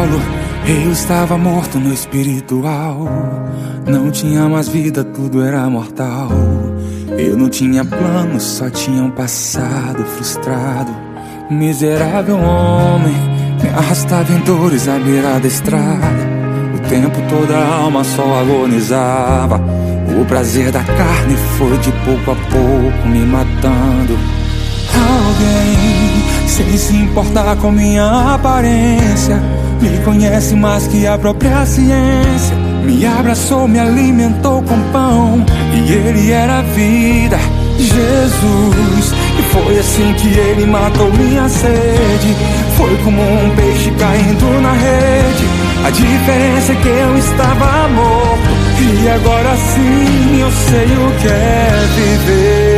Paulo, eu estava morto no espiritual. Não tinha mais vida, tudo era mortal. Eu não tinha planos, só tinha um passado frustrado. Miserável homem, me arrastava em dores à beira da estrada. O tempo todo a alma só agonizava. O prazer da carne foi de pouco a pouco me matando. Alguém, sem se importar com minha aparência, me conhece mais que a própria ciência. Me abraçou, me alimentou com pão, e ele era a vida, Jesus. E foi assim que ele matou minha sede. Foi como um peixe caindo na rede. A diferença é que eu estava morto, e agora sim eu sei o que é viver.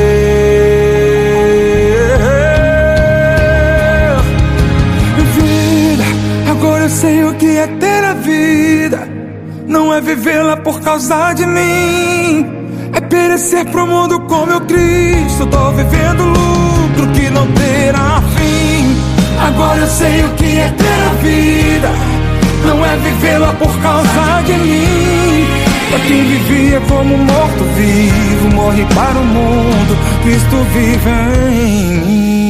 Vida, agora eu sei o que é ter a vida. Não é vivê-la por causa de mim, é perecer pro mundo com meu Cristo. Tô vivendo lucro que não terá fim. Agora eu sei o que é ter a vida. Não é vivê-la por causa de mim. Pra quem vivia como morto-vivo, morre para o mundo, Cristo vive em mim.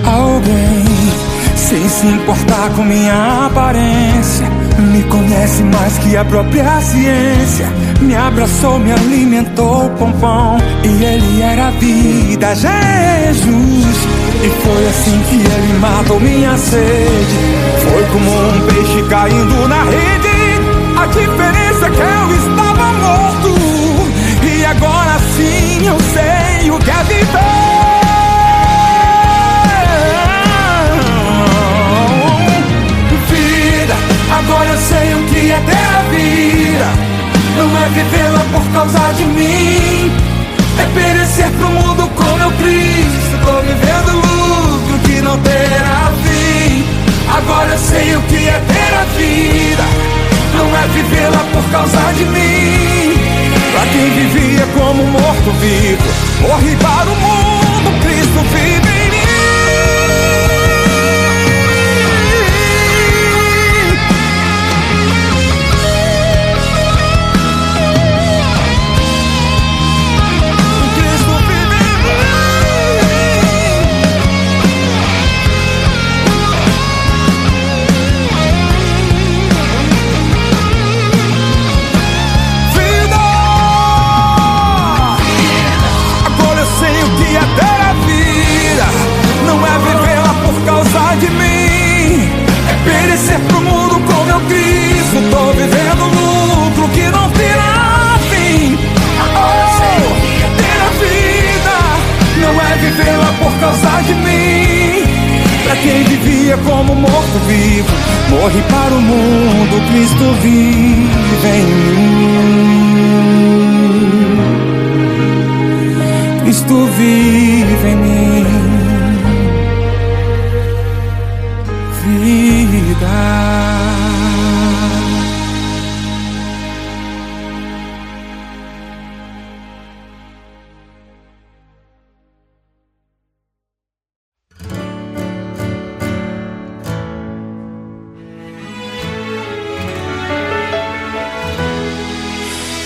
Alguém, sem se importar com minha aparência, me conhece mais que a própria ciência. Me abraçou, me alimentou com pão, e ele era a vida, Jesus. E foi assim que ele matou minha sede. Foi como um peixe caindo na rede. A diferença é que eu estava morto, e agora sim eu sei o que é viver. Vida, agora eu sei o que é ter a vida. Não é vivê-la por causa de mim, é perecer pro mundo com meu Cristo. Tô vivendo lucro que não terá fim. Agora eu sei o que é ter a vida. Não é vivê-la por causa de mim. Pra quem vivia como morto-vivo, morre para o mundo, Cristo vive em mim. De mim, é perecer pro mundo com meu Cristo. Tô vivendo lucro que não terá fim. Oh, ter a vida não é vivê-la por causa de mim. Pra quem vivia como morto-vivo, morre para o mundo, Cristo vive em mim. Cristo vive em mim. Vida.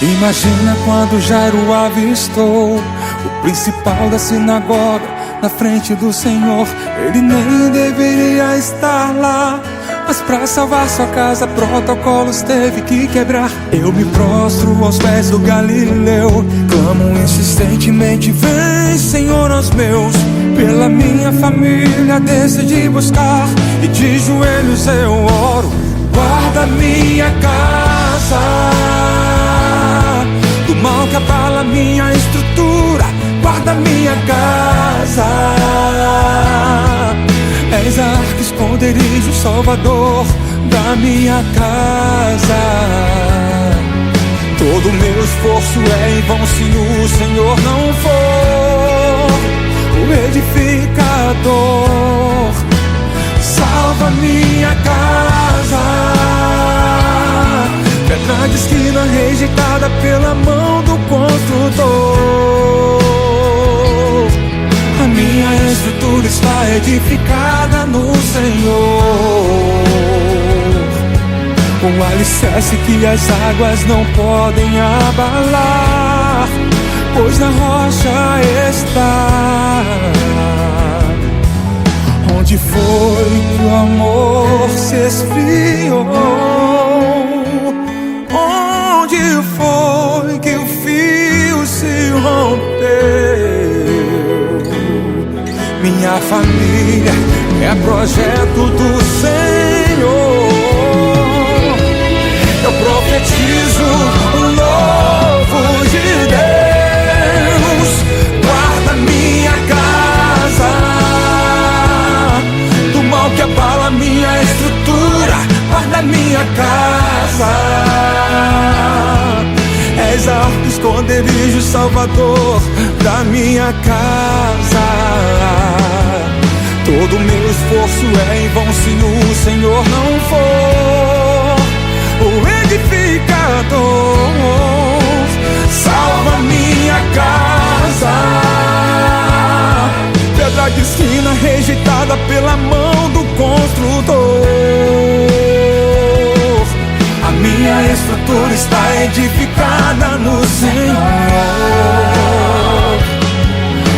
Imagina quando Jairo avistou o principal da sinagoga na frente do Senhor. Ele nem deveria estar lá, mas pra salvar sua casa protocolos teve que quebrar. Eu me prostro aos pés do Galileu, clamo insistentemente: vem, Senhor, aos meus. Pela minha família decidi buscar, e de joelhos eu oro: guarda minha casa do mal que abala minha estrutura. Guarda minha casa, és a arca, esconderijo, salvador da minha casa. Todo meu esforço é em vão se o Senhor não for o edificador. Salva minha casa, pedra de esquina rejeitada pela mão do construtor. A minha estrutura está edificada no Senhor, um alicerce que as águas não podem abalar, pois na rocha está. Onde foi que o amor se esfriou? Onde foi que o fio se rompeu? Minha família é projeto do Senhor. Eu profetizo o novo de Deus. Guarda minha casa do mal que abala minha estrutura. Guarda minha casa. És a arca, esconderijo, salvador da minha casa. Todo meu esforço é em vão se o Senhor não for o edificador. Salva minha casa, pedra de esquina rejeitada pela mão do construtor. A minha estrutura está edificada no Senhor,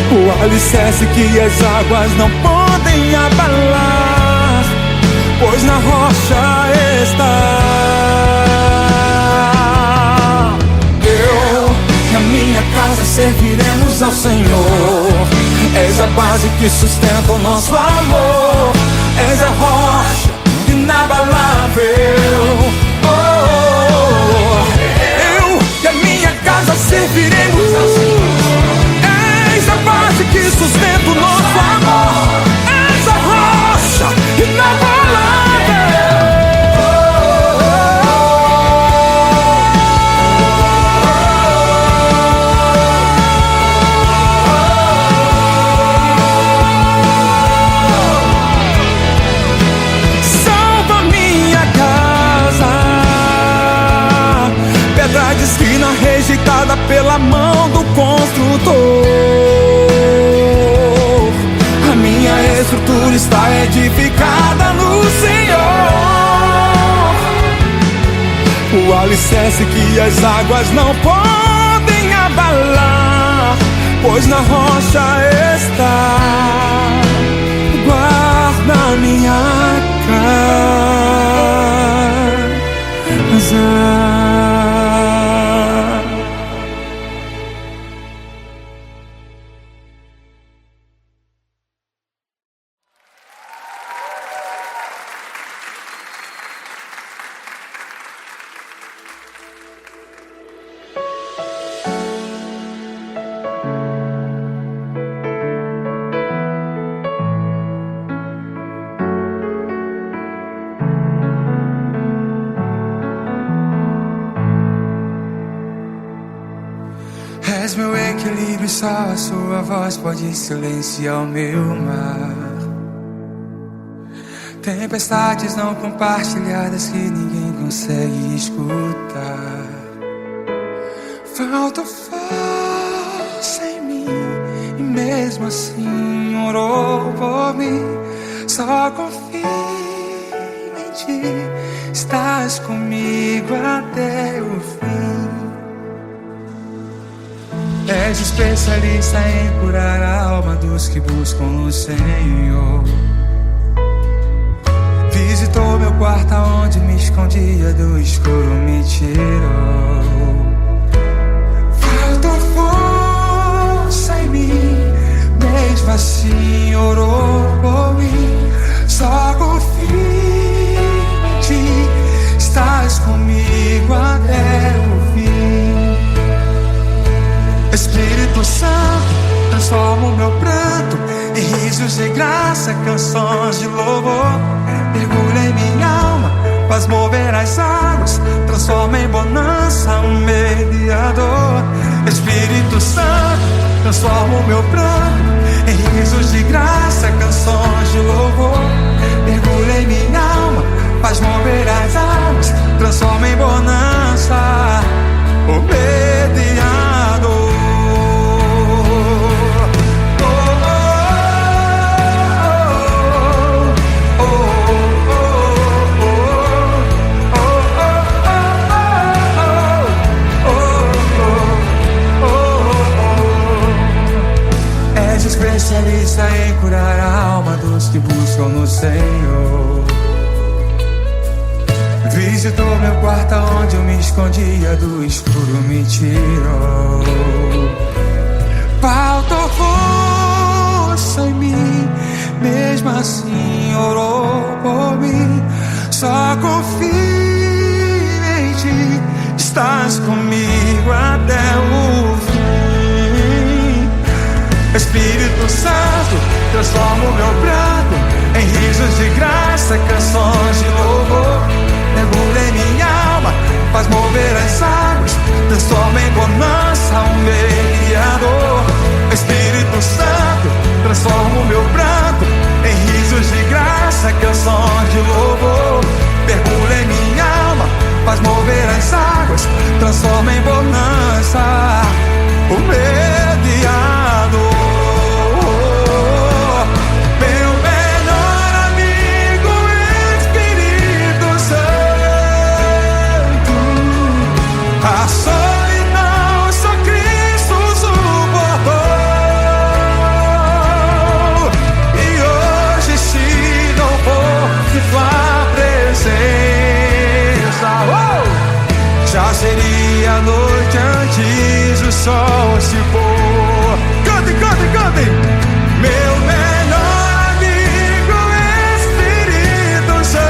o alicerce que as águas não podem abalar, pois na rocha está. Eu e a minha casa serviremos ao Senhor. És a base que sustenta o nosso amor. És a rocha inabalável. Eu e a minha casa serviremos ao Senhor. És a base que sustenta o nosso amor. És a rocha inabalável. Salva minha casa, pedra de esquina rejeitada pela mão do construtor. A minha estrutura está edificada no Senhor, o alicerce que as águas não podem abalar, pois na rocha está. Guarda minha casa. És meu equilíbrio, só a sua voz pode silenciar o meu mar. Tempestades não compartilhadas que ninguém consegue escutar. Falta força em mim e mesmo assim orou por mim. Só confio em ti, estás comigo até o fim. És especialista em curar a alma dos que buscam o Senhor. Visitou meu quarto onde me escondia, do escuro me tirou. Faltou força em mim, mesmo assim orou por mim. Só confio em ti, estás comigo até o fim. Espírito Santo, transforma o meu pranto em risos de graça, canções de louvor. Mergulha em minha alma, faz mover as águas, transforma em bonança um mediador. Espírito Santo, transforma o meu pranto em risos de graça, canções de louvor. Mergulha em minha alma, faz mover as águas, transforma em bonança o mediador. irmãos que buscam no Senhor. Visitou meu quarto onde eu me escondia, do escuro me tirou. Faltou força em mim, mesmo assim orou por mim. Só confio em ti, estás comigo até o fim. Espírito Santo, transforma o meu pranto em risos de graça, canções de louvor. Mergulha em minha alma, faz mover as águas, transforma em bonança o mediador. Espírito Santo, transforma o meu pranto em risos de graça, canções de louvor. Mergulha em minha alma, faz mover as águas, transforma em bonança o mediador. A solidão só Cristo suportou. E hoje, se não fosse tua presença, já seria a noite antes do sol se pôr. Cantem, cantem, cantem. Meu melhor amigo, Espírito Santo.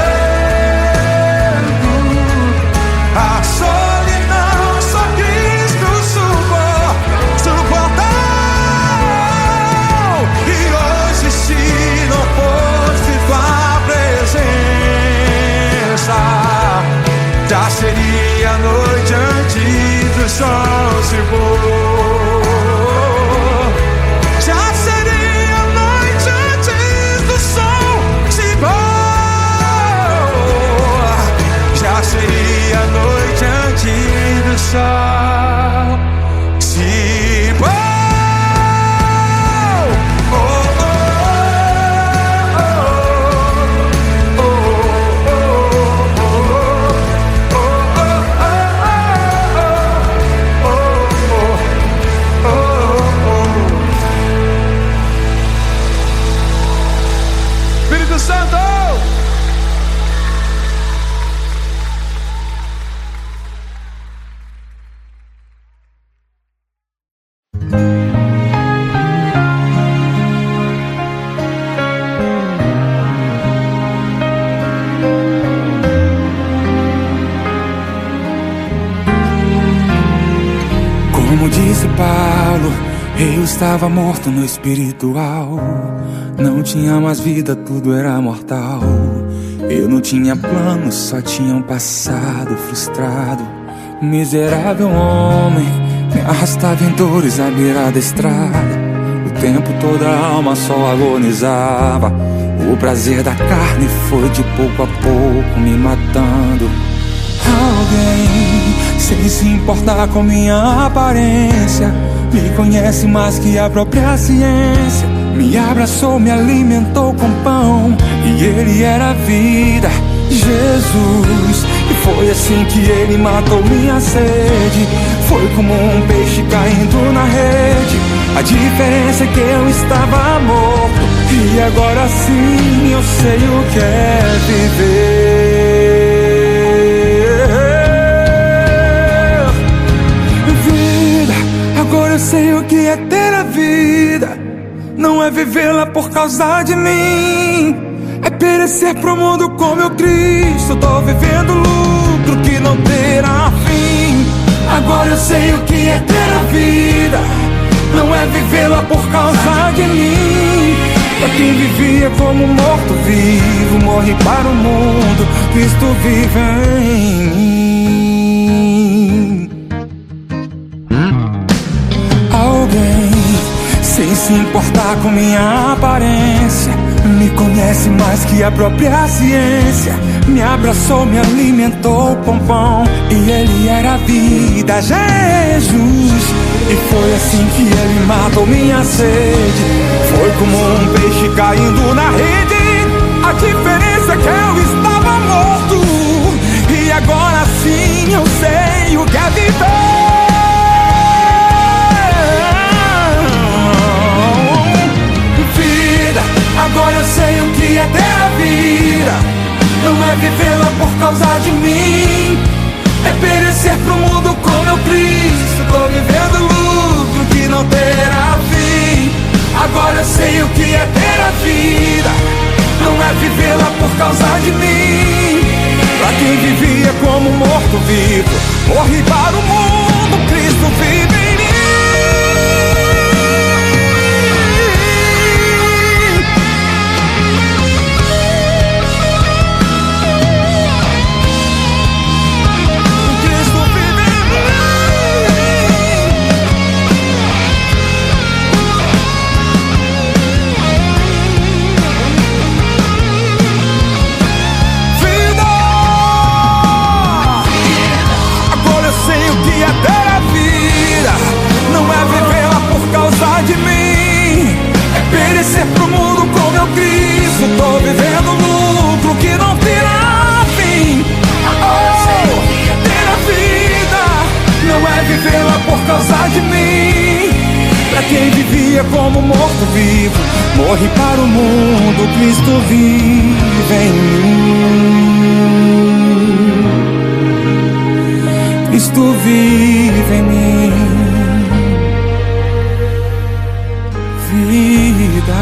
A solidão só Cristo suportou. E hoje, se não fosse tua presença, já seria a noite antes do sol se pôr. Já seria a noite antes do sol se pôr. Já seria a noite antes do sol se pôr. Oh, oh, oh, oh, Espírito Santo! Como disse Paulo, eu estava morto no espiritual. Não tinha mais vida, tudo era mortal. Eu não tinha planos, só tinha um passado frustrado. Miserável homem, me arrastava em dores à beira da estrada. O tempo todo a alma só agonizava. O prazer da carne foi de pouco a pouco me matando. Alguém, sem se importar com minha aparência, me conhece mais que a própria ciência. Me abraçou, me alimentou com pão, e Ele era a vida, Jesus. E foi assim que Ele matou minha sede. Foi como um peixe caindo na rede. A diferença é que eu estava morto, e agora sim eu sei o que é viver. Vida, agora eu sei o que é ter a vida. Não é vivê-la por causa de mim, é perecer pro mundo com meu Cristo. Tô vivendo lucro que não terá fim. Agora eu sei o que é ter a vida. Não é vivê-la por causa de mim. Pra quem vivia como morto vivo, morre para o mundo, Cristo vive em mim. Alguém, sem se importar com minha aparência, me conhece mais que a própria ciência. Me abraçou, me alimentou com pão, e Ele era a vida, Jesus. E foi assim que Ele matou minha sede. Foi como um peixe caindo na rede. A diferença é que eu estava morto, e agora sim eu sei o que é viver. Agora eu sei o que é ter a vida, não é vivê-la por causa de mim, é perecer pro mundo com meu Cristo. Tô vivendo lucro que não terá fim. Agora eu sei o que é ter a vida, não é vivê-la por causa de mim. Pra quem vivia como morto-vivo, morri para o mundo, Cristo vive em mim. De mim, é perecer pro mundo com meu Cristo. Tô vivendo lucro que não terá fim. Agora eu sei o que é ter a vida, não é vivê-la por causa de mim. Pra quem vivia como morto-vivo, morri para o mundo, Cristo vive em mim. Cristo vive em mim. Vida.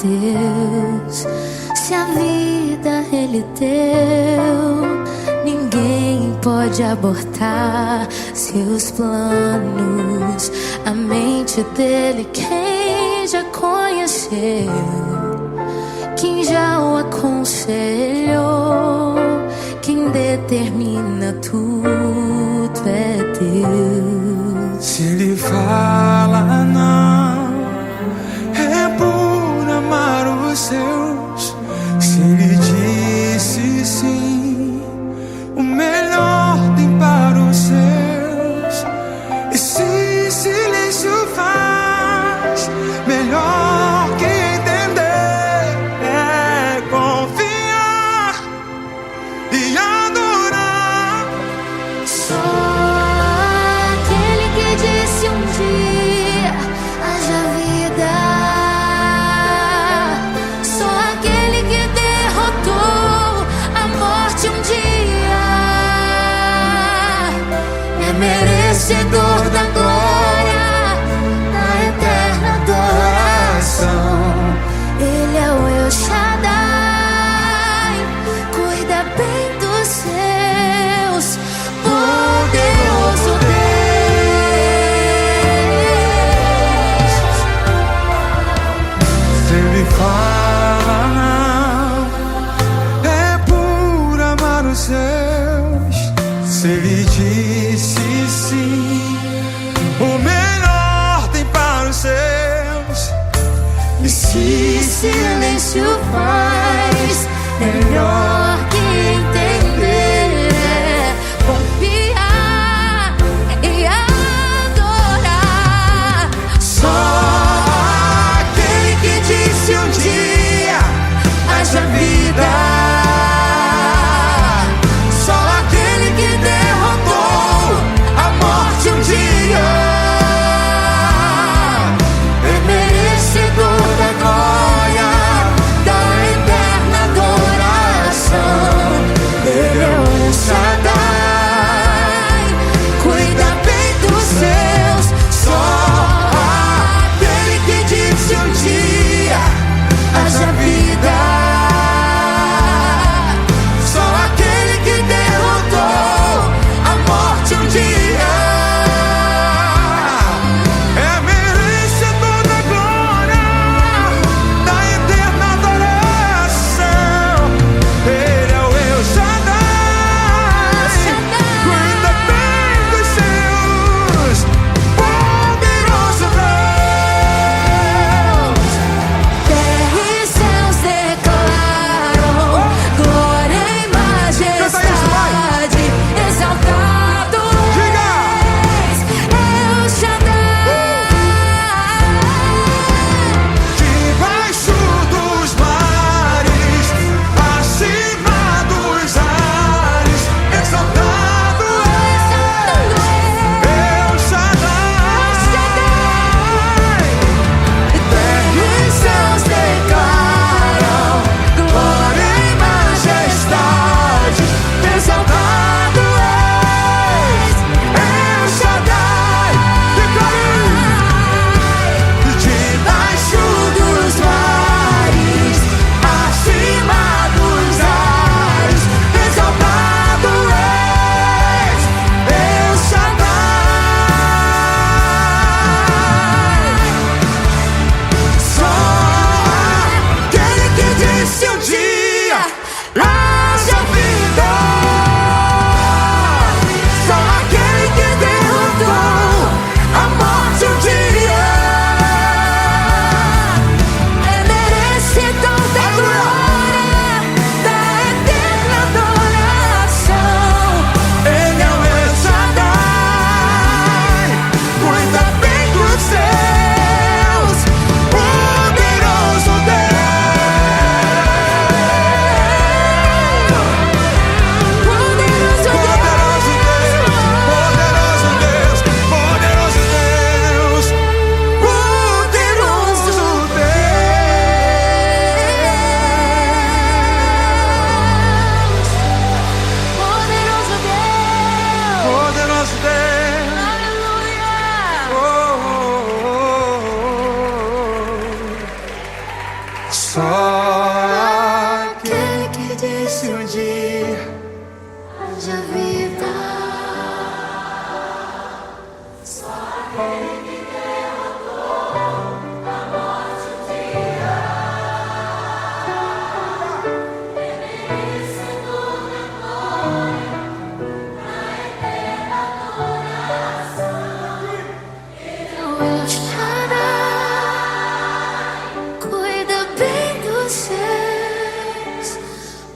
Deus, se a vida Ele deu, ninguém pode abortar seus planos. A mente dele, quem já conheceu, quem já o aconselhou, quem determina tudo é Deus. Se Ele fala não, é por amar os seus. Se Ele disse sim, o melhor tem para os seus. E se silêncio faz, melhor que entender é confiar e adorar. Só aquele que disse um dia haja vida, só aquele que derrotou a morte um dia é merecedor da glória, da eterna adoração. Ele é o El Shaddai, cuida bem dos seus, poderoso Deus. Se Ele fala não, é por amar os seus. Se Ele disse sim, o melhor tem para os seus. E se Silêncio faz, melhor que entender é confiar e adorar. só aquele que disse um dia haja vida, só aquele que derrotou a morte um dia é merecedor da glória, da eterna adoração. Só aquele que disse um dia haja vida. Só aquele que derrotou a morte um dia. Merecendo glória na eterna adoração. Então El Shaddai cuida bem dos seus,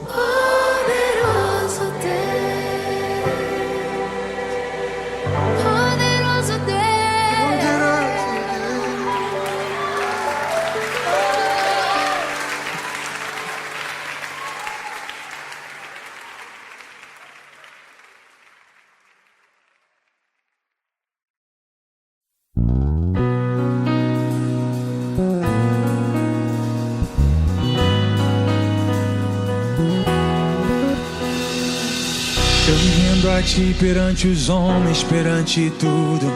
poderoso Deus, poderoso Deus. Eu me rendo a ti perante os homens, perante tudo.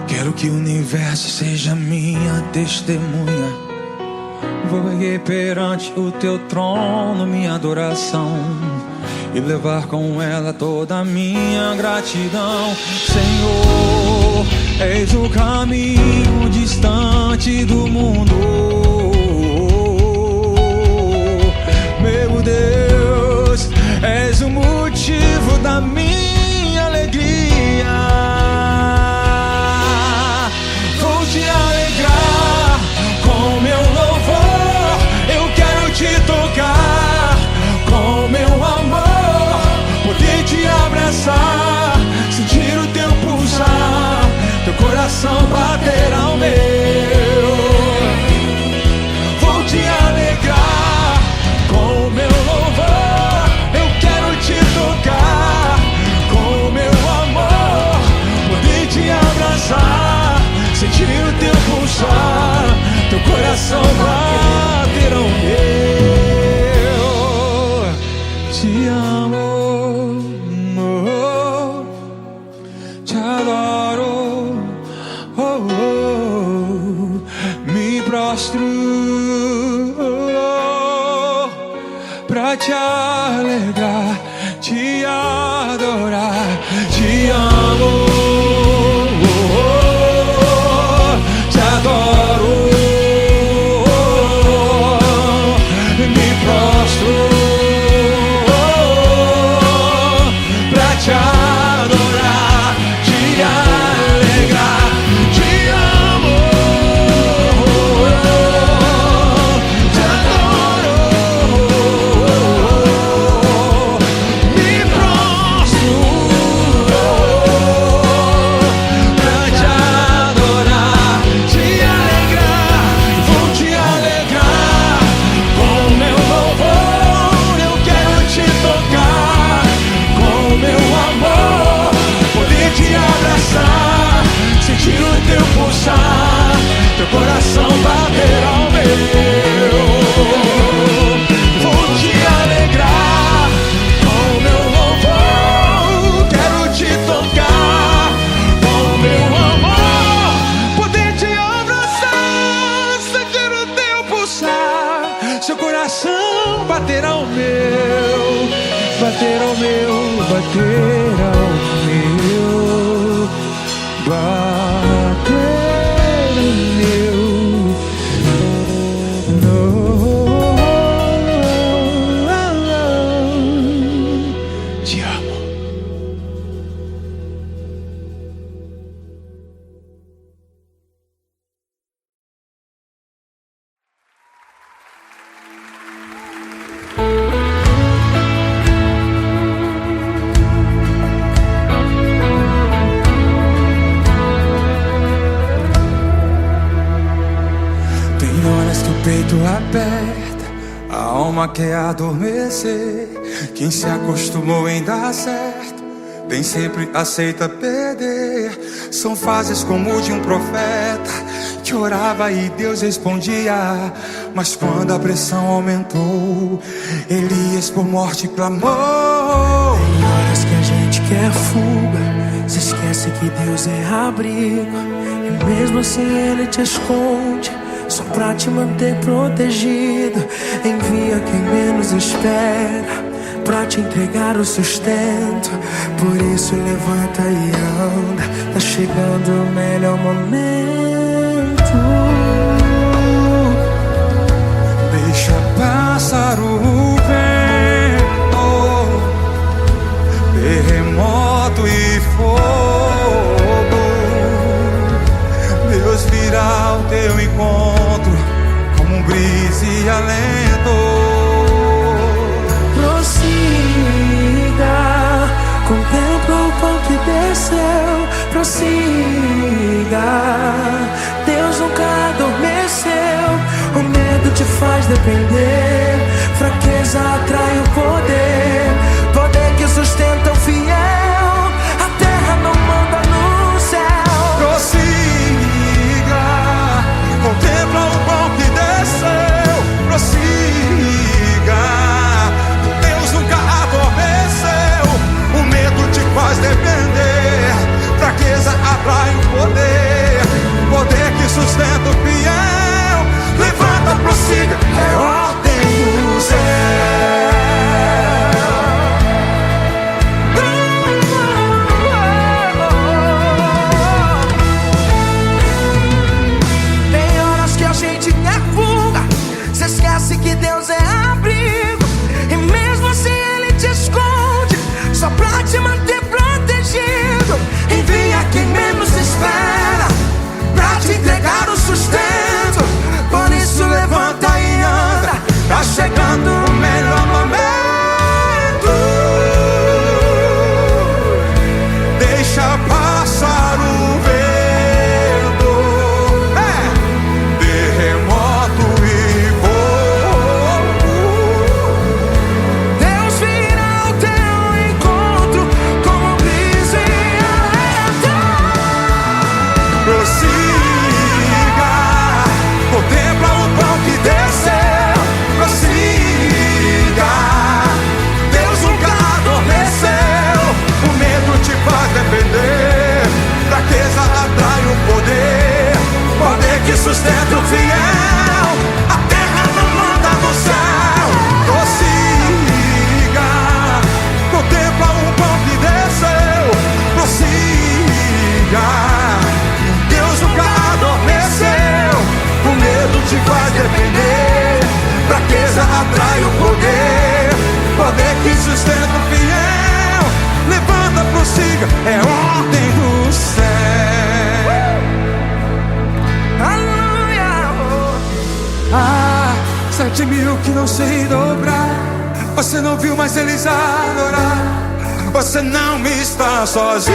Quero que o universo seja minha testemunha. Vou erguer perante o teu trono minha adoração e levar com ela toda a minha gratidão. Senhor, eis o caminho distante do mundo. Meu Deus, és o motivo da minha alegria. Vou te alegrar com meu louvor. Eu quero te tocar com meu amor, poder te abraçar, sentir o teu pulsar, teu coração bater ao meu. Vou te alegrar com meu louvor. Eu quero te tocar com meu amor, poder te abraçar, sentir o teu pulsar, teu coração bater ao meu. Te amo, oh, te adoro, oh, oh, me prostro pra te alegrar, te adorar. Te amo, oh, oh, te adoro, me prostro pra te adorar, te alegrar. Te amo, te adoro, me prostro pra te adorar, te alegrar. Vou te alegrar com meu louvor. Eu quero te tocar com meu amor, poder te abraçar, sentir o teu pulsar, teu coração bater ao meu. Vou te alegrar com meu louvor. Quero te tocar com meu amor, poder te abraçar, sentir o teu pulsar, seu coração bater ao meu, bater ao meu, bater ao meu, bater ao meu. No, te amo. Tem horas que o peito aperta, a alma quer adormecer. Quem se acostumou em dar certo, nem sempre aceita perder. São fases como de um profeta que orava e Deus respondia. Mas quando a pressão aumentou, Elias por morte clamou. Tem horas que a gente quer fuga, se esquece que Deus é abrigo, e mesmo assim Ele te esconde. só pra te manter protegido. Envia quem menos espera pra te entregar o sustento. Por isso levanta e anda, tá chegando o melhor momento. Deixa passar o vento, terremoto e fogo. Deus virá ao teu encontro como um brisa e alento. Prossiga, contempla o pão que desceu. Prossiga, Deus nunca adormeceu. O medo te faz depender, fraqueza atrai o poder. Poder que sustenta o fiel, a terra não manda no céu. Prossiga, contempla o pão que desceu. Prossiga, Deus nunca adormeceu. O medo te faz depender, fraqueza atrai o poder. Poder que sustenta o fiel. Levanta, prossiga, é ordem do céu. Tem horas que a gente quer fuga, cê esquece que Deus é abrigo. E mesmo assim Ele te esconde, só pra te manter protegido. Envia quem menos espera pra te entregar o sustento. Por isso levanta e anda, tá chegando o melhor momento. Deixa passar o vento, terremoto e fogo. Deus virá ao teu encontro como brisa e alento. Prossiga, contempla o pão que desceu. Prossiga, Deus nunca adormeceu. O medo te faz depender, fraqueza atrai o poder. Poder que sustenta o fiel, a terra não manda no céu. Prossiga, contempla o pão que desceu. Prossiga, Deus nunca adormeceu. O medo te faz depender, fraqueza atrai o poder. Poder que sustenta o fiel. Levanta, prossiga, é ordem do céu. Aleluia. 7.000 que não sei dobrar. Você não viu, mas eles adorar. Você não está sozinho.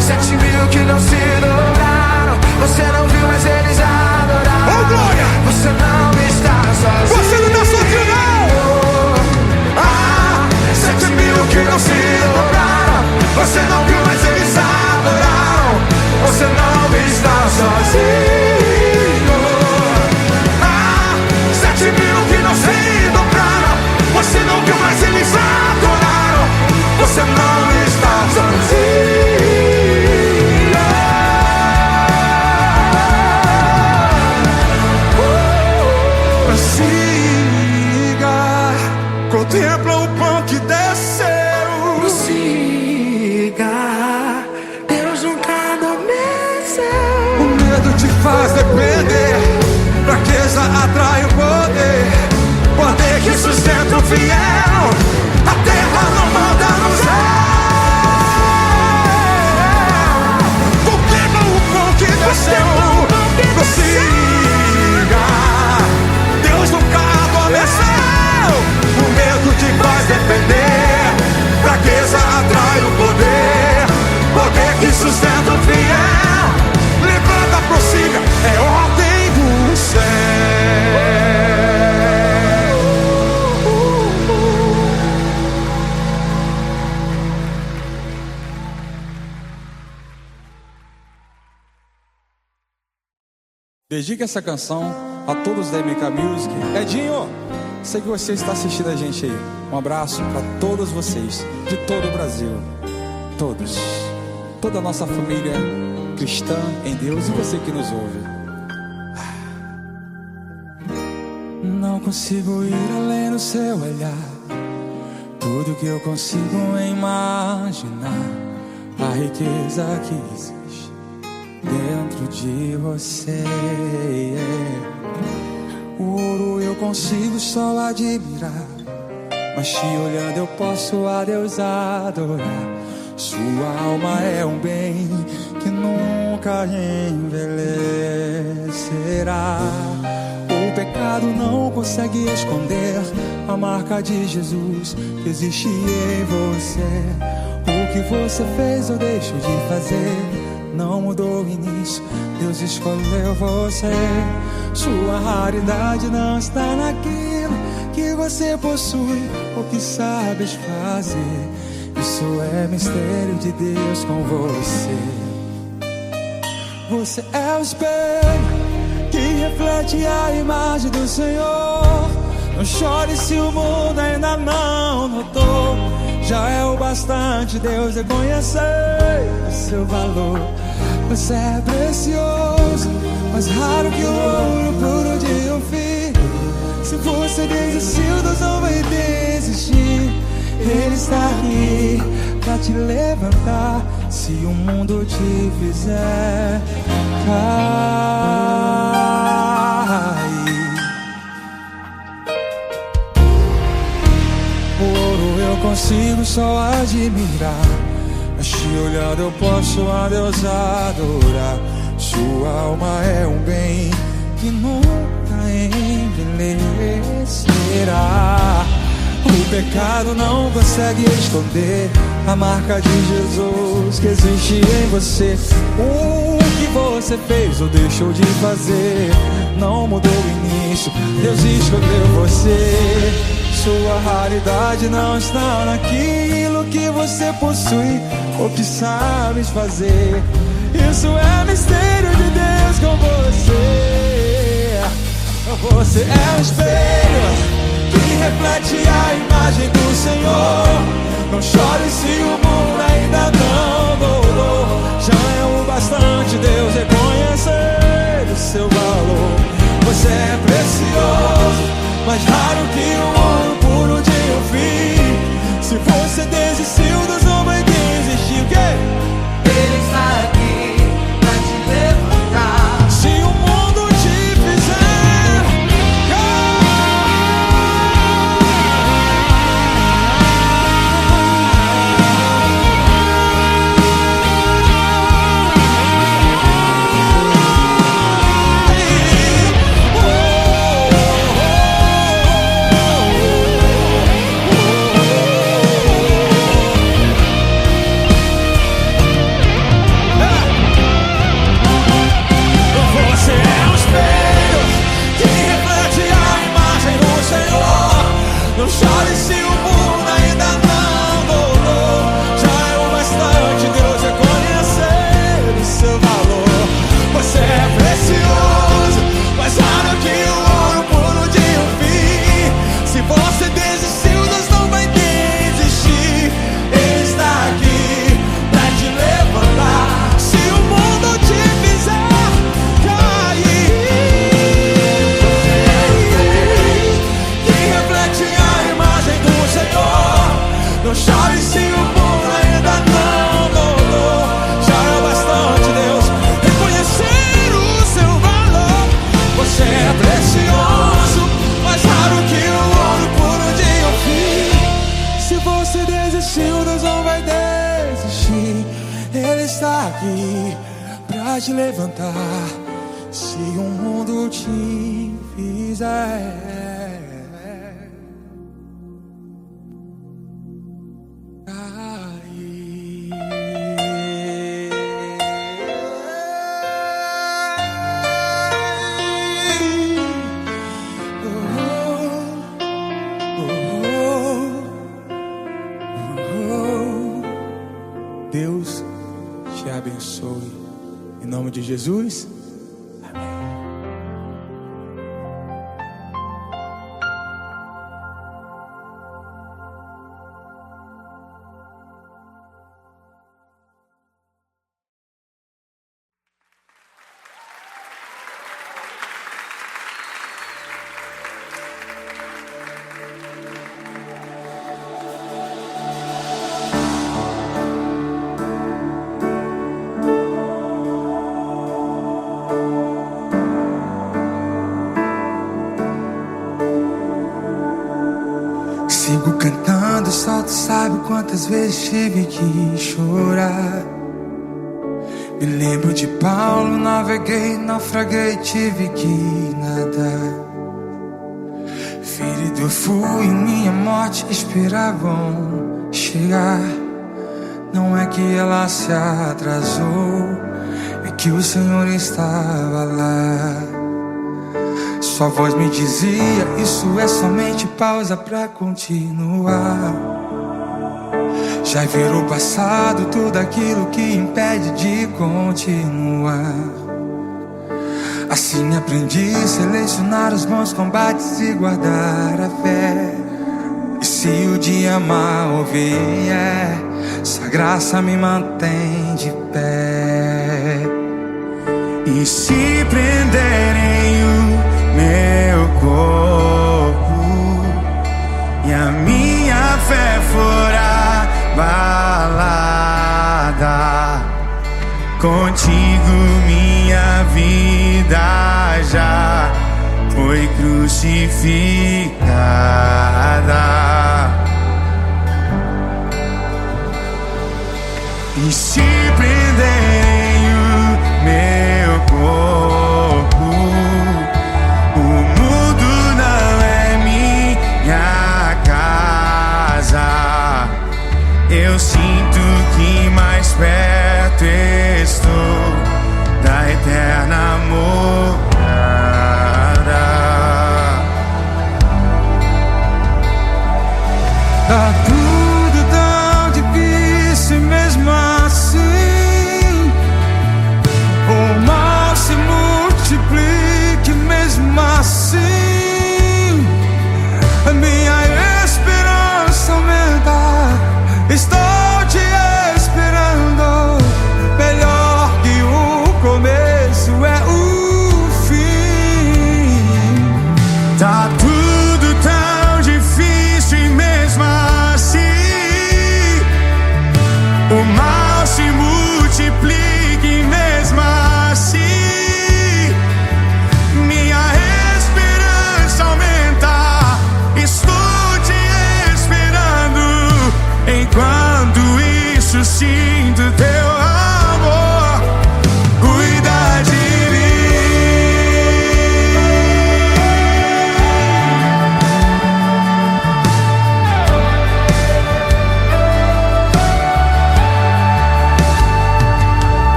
7.000 que não se dobraram. Você não viu, mas eles adoraram. Oh, glória! Você não está sozinho. Você não está sozinho, não. 7.000 que não se dobraram. Você não viu, mas eles adoraram. Você não está sozinho. 7.000 que não se dobraram. Você não viu, mas eles adoraram. Você não está sozinho. Prossiga, contempla o pão que desceu. Prossiga, Deus nunca adormeceu. O medo te faz depender, fraqueza atrai o poder. Poder que sustenta o fiel, a terra não manda no céu. Contempla o pão que desceu. Prossiga, Deus nunca adormeceu. O medo te faz depender, fraqueza atrai o poder. Poder que sustenta o fiel. Levanta, prossiga, é ordem do céu. Dedique essa canção a todos da MK Music. Edinho, sei que você está assistindo a gente aí. Um abraço para todos vocês, de todo o Brasil. Todos. Toda a nossa família cristã em Deus e você que nos ouve. Não consigo ir além do seu olhar, tudo que eu consigo imaginar, a riqueza que existe dentro de você. O ouro eu consigo só admirar, mas te olhando eu posso a Deus adorar. Sua alma é um bem que nunca envelhecerá. O pecado não consegue esconder a marca de Jesus que existe em você. O que você fez ou deixou de fazer não mudou o início, Deus escolheu você. Sua raridade não está naquilo que você possui ou que sabes fazer. Isso é mistério de Deus com você. Você é o espelho que reflete a imagem do Senhor. Não chore se o mundo ainda não notou. Já é o bastante Deus reconhecer o seu valor. Você é precioso, mais raro que o ouro puro de Ofir. Se você desistiu, Deus não vai desistir. Ele está aqui pra te levantar se o mundo te fizer cair. O ouro eu consigo só admirar, mas te olhando eu posso a Deus adorar. Sua alma é um bem que nunca envelhecerá. O pecado não consegue esconder a marca de Jesus que existe em você. O que você fez ou deixou de fazer não mudou o início, Deus escolheu você. Sua raridade não está naquilo que você possui ou que sabes fazer. Isso é mistério de Deus com você. Você é um espelho que reflete a imagem do Senhor. Não chore se o mundo ainda não mudou. Já é o bastante Deus reconhecer o seu valor. Você é precioso, mais raro que o ouro puro de Ofir. Se você desistiu, Deus não vai desistir. O quê? Ele está aqui pra te levantar. Se o mundo te fizer não chore se o mundo ainda não mudou. Já é o bastante Deus reconhecer o seu valor. Você é precioso, mais raro que o ouro puro de Ofir. Se você desistiu, Deus não vai desistir. Ele está aqui pra te levantar se o mundo te fizer cair. Não chore se o mundo ainda não mudou. Já é bastante Deus reconhecer o seu valor. Você é precioso, mais raro que o ouro puro de Ofir. Se você desistiu, Deus não vai desistir. Ele está aqui pra te levantar se o mundo te fizer. Deus te abençoe. Em nome de Jesus. quantas vezes tive que chorar. Me lembro de Paulo, naveguei, naufraguei, tive que nadar. Ferido fui, minha morte esperavam chegar. Não é que ela se atrasou, é que o Senhor estava lá. Sua voz me dizia, isso é somente pausa pra continuar. Já virou passado tudo aquilo que impede de continuar. Assim aprendi a selecionar os bons combates e guardar a fé. E se o dia mal vier, sua graça me mantém de pé. E se prenderem o meu corpo e a minha fé for abalada, contigo minha vida já foi crucificada. E se prenderem o meu corpo, o mundo não é minha casa. Eu sinto que mais perto estou da eterna morada. Tá tudo tão difícil, mesmo assim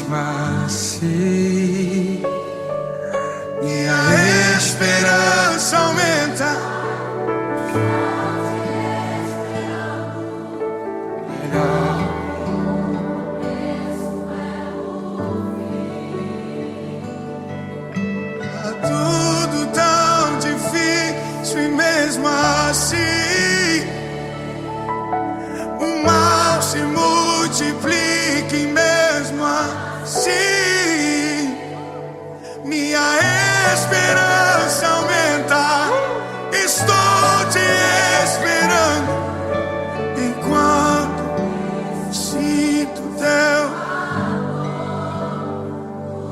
mesmo assim, minha esperança aumenta. Tá tudo tão difícil e mesmo assim o mal se multiplica e mesmo assim minha esperança aumenta. Estou te esperando enquanto sinto teu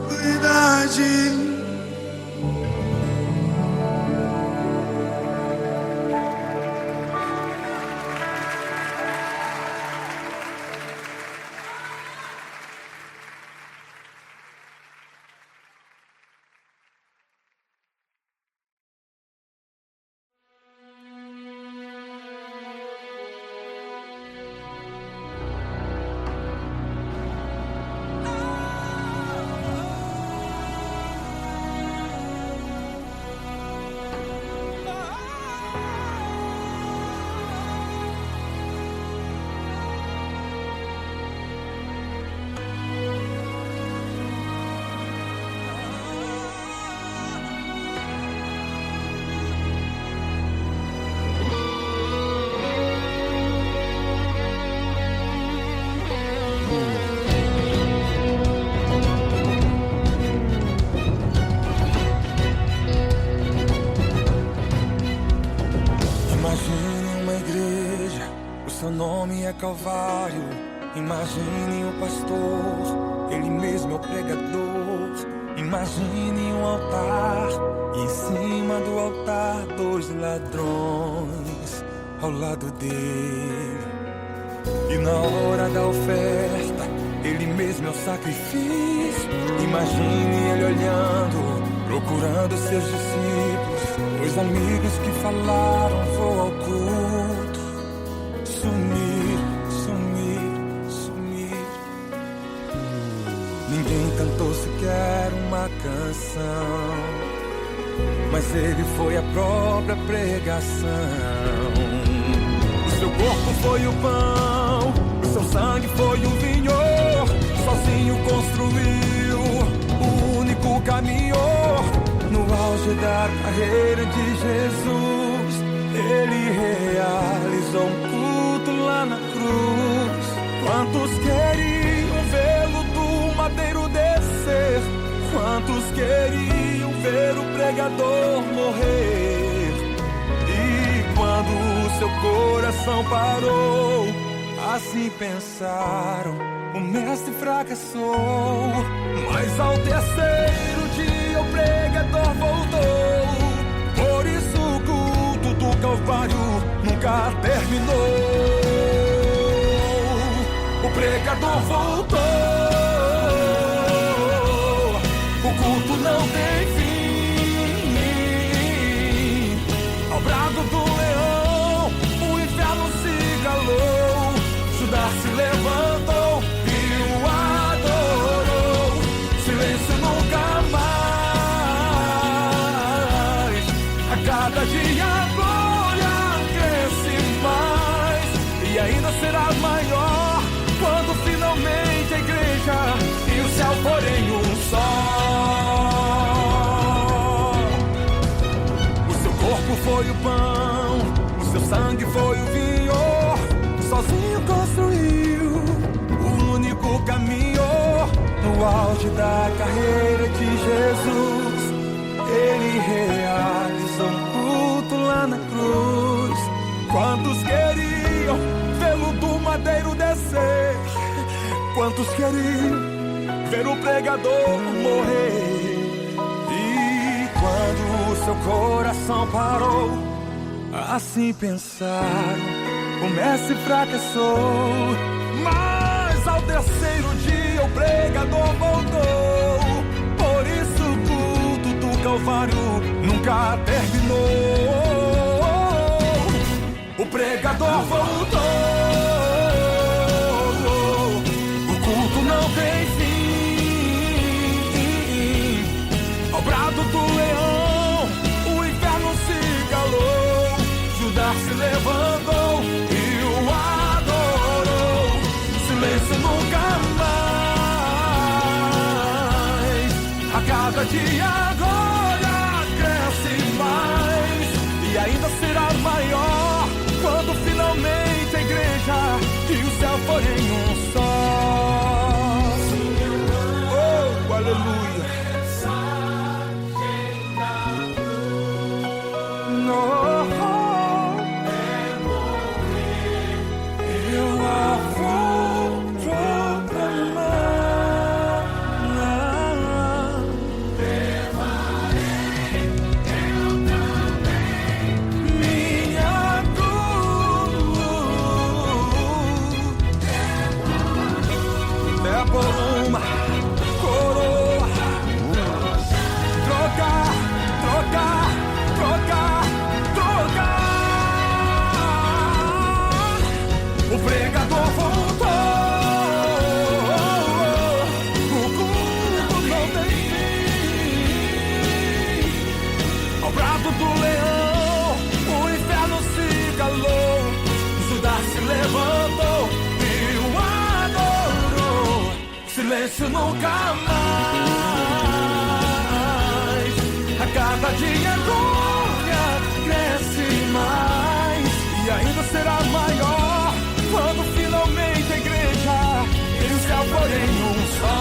verdade. Imagine uma igreja, o seu nome é Calvário. Imagine o pastor, ele mesmo é o pregador. Imagine um altar, e em cima do altar 2 ladrões ao lado dele. E na hora da oferta, ele mesmo é o sacrifício. Imagine ele olhando, procurando seus discípulos, 2 amigos que falaram, vou ao culto. Sumir, sumir, sumir. Ninguém cantou sequer uma canção, mas ele foi a própria pregação. O seu corpo foi o pão, o seu sangue foi o vinho. Sozinho construiu o único caminho. No auge da carreira de Jesus, ele realizou um culto lá na cruz. Quantos queriam vê-lo do madeiro descer? Quantos queriam ver o pregador morrer? E quando o seu coração parou, assim pensaram, o mestre fracassou. Mas ao terceiro dia o pregador voltou. Por isso o culto do Calvário nunca terminou. O pregador voltou. O culto não tem fim. Ao brado do leão, o inferno se calou. Judas se levantou e o adorou. Silêncio nunca mais. A cada dia a glória cresce mais. E ainda será maior quando finalmente a igreja e o céu forem um só. O seu corpo foi o pão, o seu sangue foi o vinho. Sozinho construiu o único caminho. No auge da carreira de Jesus, ele realizou um culto lá na cruz. Quantos queriam vê-lo do madeiro descer? Quantos queriam ver o pregador morrer? E quando o seu coração parou, assim pensaram, o mestre fracassou. Mas ao terceiro dia o pregador voltou. Por isso o culto do Calvário nunca terminou. O pregador voltou. O culto não tem fim. cada dia a glória cresce mais e ainda será maior quando finalmente a igreja e o céu forem um só. Oh, aleluia. O pregador voltou, o culto não tem fim. Ao brado do leão, o inferno se calou, Judas se levantou e o adorou. Silêncio nunca mais, a cada dia a glória cresce mais e ainda será maior quando finalmente a igreja e o céu forem um só.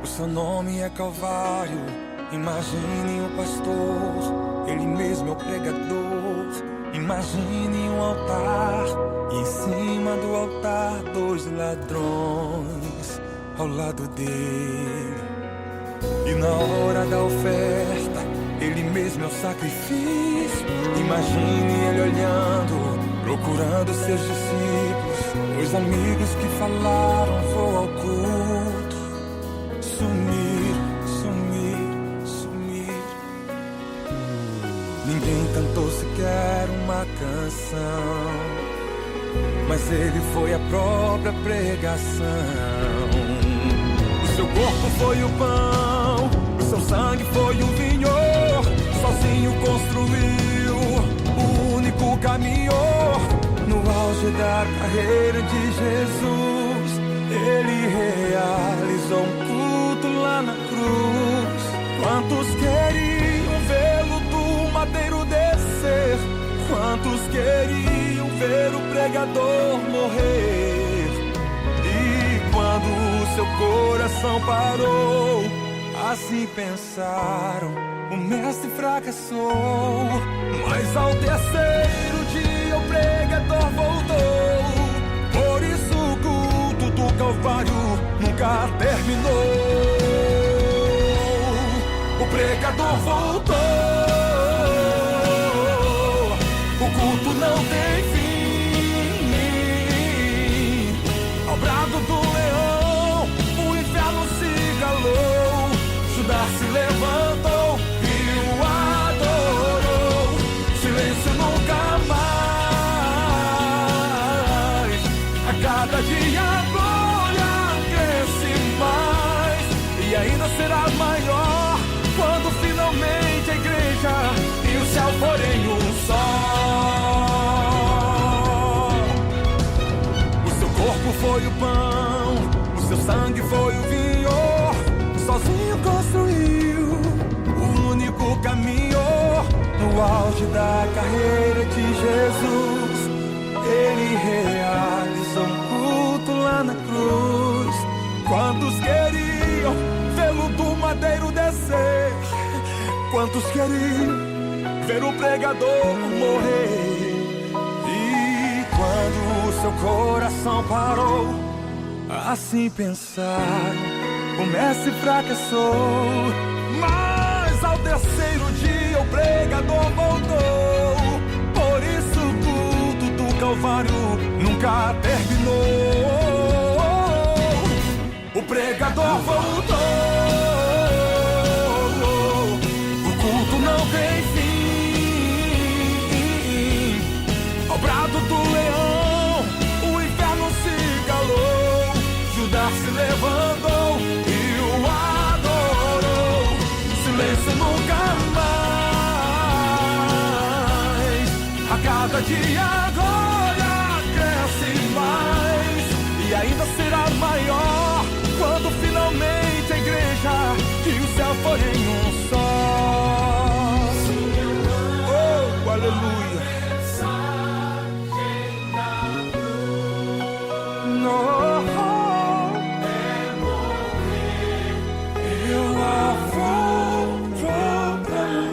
Seu nome é Calvário. Imagine o pastor, ele mesmo é o pregador. Imagine um altar e em cima do altar 2 ladrões ao lado dele. E na hora da oferta, ele mesmo é o sacrifício. Imagine ele olhando, procurando seus discípulos, os amigos que falaram vou ao culto. Sumir, sumir, sumir. Ninguém cantou sequer uma canção, mas ele foi a própria pregação. O seu corpo foi o pão, o seu sangue foi o vinho. Sozinho construiu o único caminho. No auge da carreira de Jesus, ele realizou um culto lá na cruz. Quantos queriam vê-lo do madeiro descer? Quantos queriam ver o pregador morrer? E quando o seu coração parou, assim pensaram, o mestre fracassou. Mas ao terceiro dia o pregador voltou. Por isso o culto do Calvário nunca terminou. O pregador voltou, o culto não tem fim. Ao brado do leão, o inferno se calou. Judas se levantou e o adorou. Silêncio nunca mais, a cada dia a glória cresce mais e ainda será maior quando finalmente a igreja e o céu forem um só. O seu corpo foi o pão, o seu sangue foi o vinho. Sozinho construiu o único caminho. No auge da carreira de Jesus, Muitos queriam ver o pregador morrer, e quando o seu coração parou, assim pensaram, o mestre fracassou. Mas ao terceiro dia o pregador voltou, por isso o culto do Calvário nunca terminou. O pregador voltou, o culto não tem fim. Ao brado do leão, o inferno se calou. Judas se levantou e o adorou. Silêncio nunca mais. A cada dia a glória cresce mais, e ainda será maior quando finalmente a igreja e o céu forem um só. Oh, aleluia. No, eu a vou proclamar.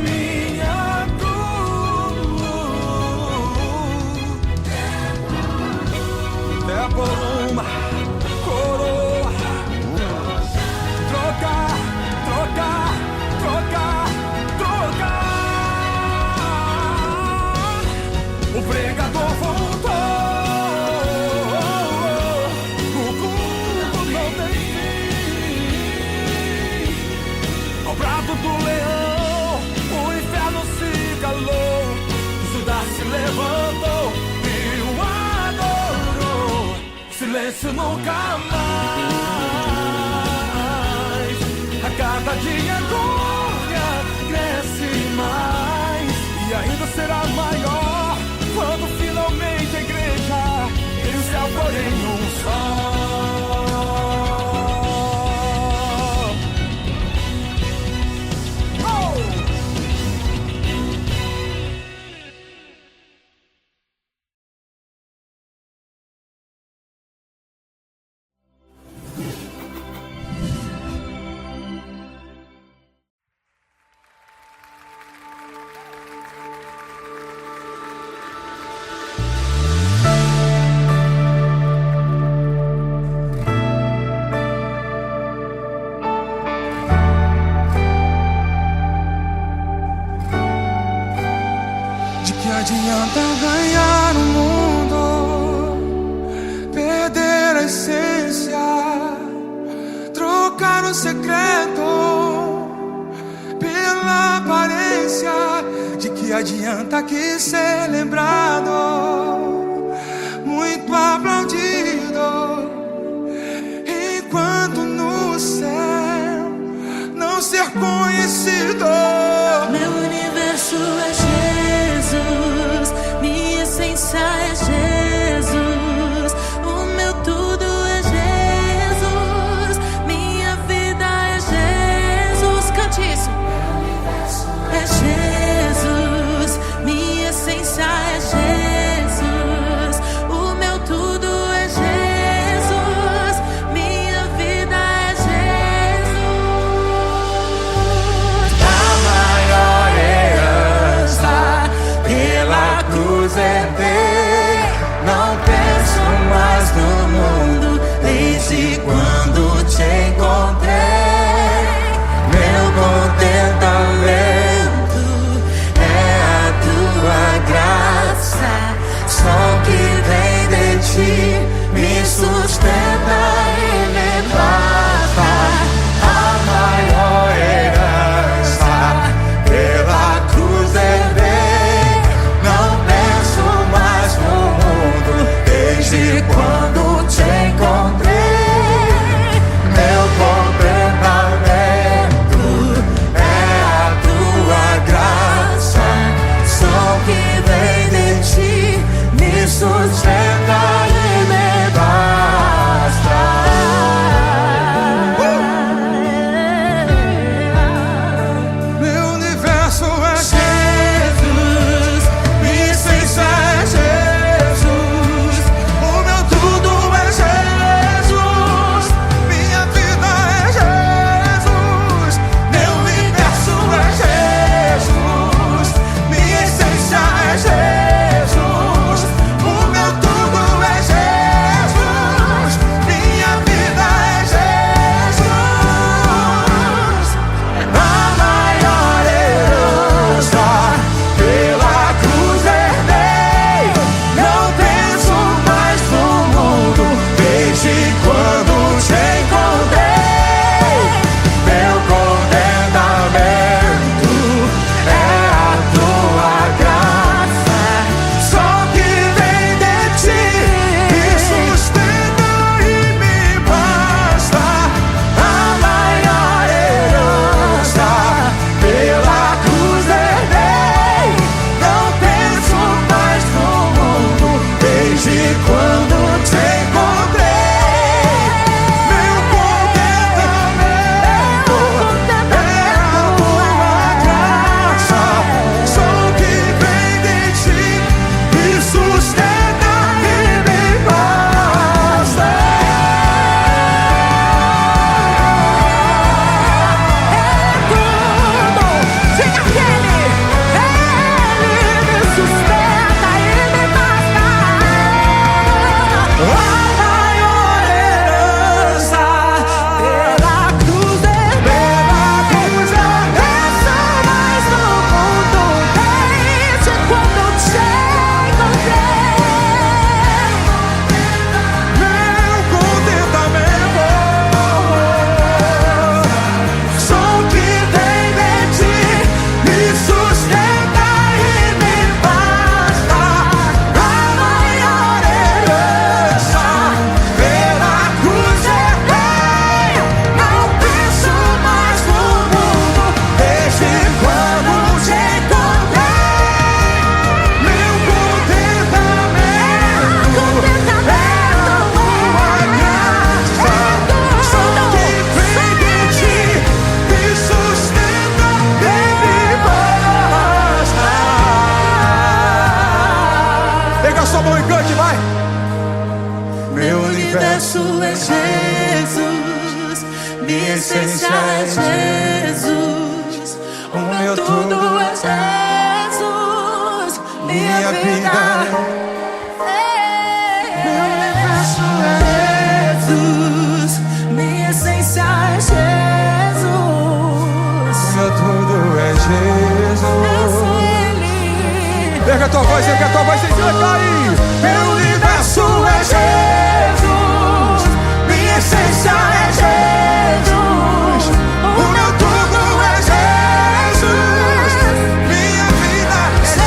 Minha é por uma coroa. Trocar, trocar, trocar, trocar. O pregador voltou, o culto não tem fim. Ao brado do leão, o inferno se calou. Judas se levantou e o adorou. Silêncio nunca mais. A cada dia a glória cresce mais, e ainda será maior quando finalmente a igreja e o céu forem um só. Adianta ganhar o mundo, perder a essência, trocar o secreto pela aparência. De que adianta aqui ser lembrado, muito aplaudido, enquanto no céu não ser conhecido. Meu universo é Jesus, minha essência é Jesus, o meu tudo é Jesus, minha vida é Jesus. Cante isso. É Jesus, minha essência é Jesus, o meu tudo é Jesus, minha vida é Jesus. A maior herança pela cruz herdei. Não penso mais no mundo desde quando te encontrei. Meu contentamento é a tua graça, só que vem de ti, me sustenta e me basta. A maior herança pela cruz herdei. Não penso mais minha essência é Jesus. O meu tudo é Jesus. Minha vida Meu universo é Jesus. Minha essência é Jesus. meu tudo é Eu Jesus. sou Ele. Pega a tua voz, pega a tua voz, sem cair. Meu universo é Jesus. Minha essência é Jesus. O meu tudo é Jesus. Minha vida é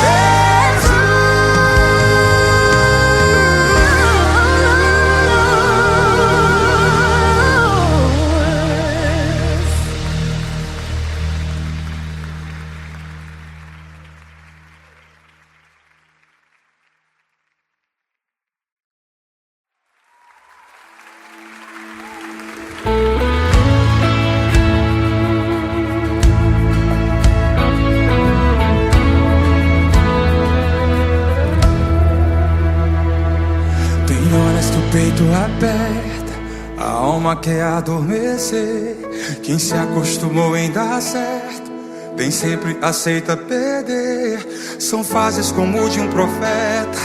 Tem horas que o peito aperta, a alma quer adormecer. Quem se acostumou em dar certo, nem sempre aceita perder. São fases como o de um profeta,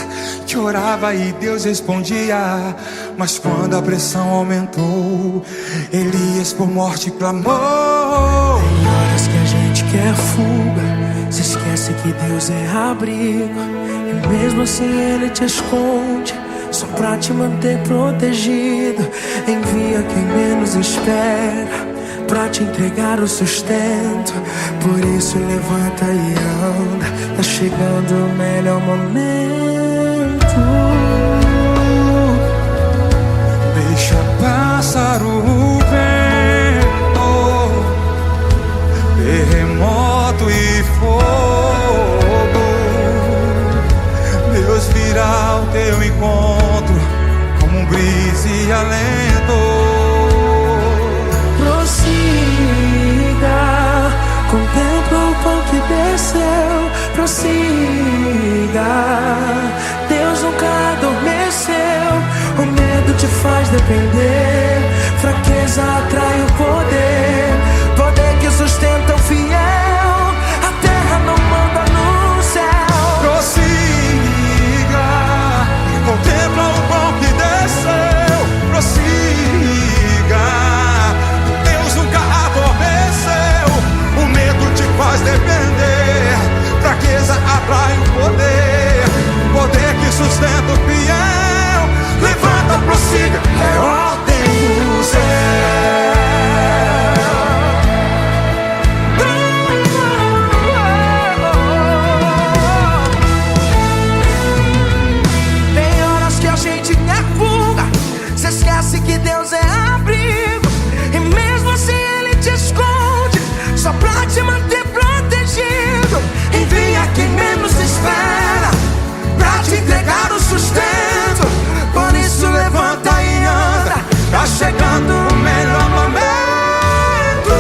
que orava e Deus respondia. Mas quando a pressão aumentou, Elias por morte clamou. Tem horas que a gente quer fuga, se esquece que Deus é abrigo, e mesmo assim Ele te esconde, só pra te manter protegido. Envia quem menos espera, pra te entregar o sustento. Por isso levanta e anda, tá chegando o melhor momento. Deixa passar o vento, terremoto e fogo. Deus virá ao teu encontro como um brisa e alento. Prossiga, contempla o pão que desceu. Prossiga, Deus nunca adormeceu. O medo te faz depender, fraqueza atrai o poder. Poder que sustenta o fiel, a terra não manda no céu. Prossiga, contempla o pão que desceu. Prossiga, Deus nunca adormeceu. O medo te faz depender, fraqueza atrai o poder. Poder que sustenta o fiel. Levanta, prossiga, é ordem do céu. Tem horas que a gente quer fuga, cê esquece que Deus é abrigo, e mesmo assim Ele te esconde, só pra te manter protegido. Envia quem menos espera, pra te entregar o sustento. Por isso levanta e anda, tá chegando o melhor momento.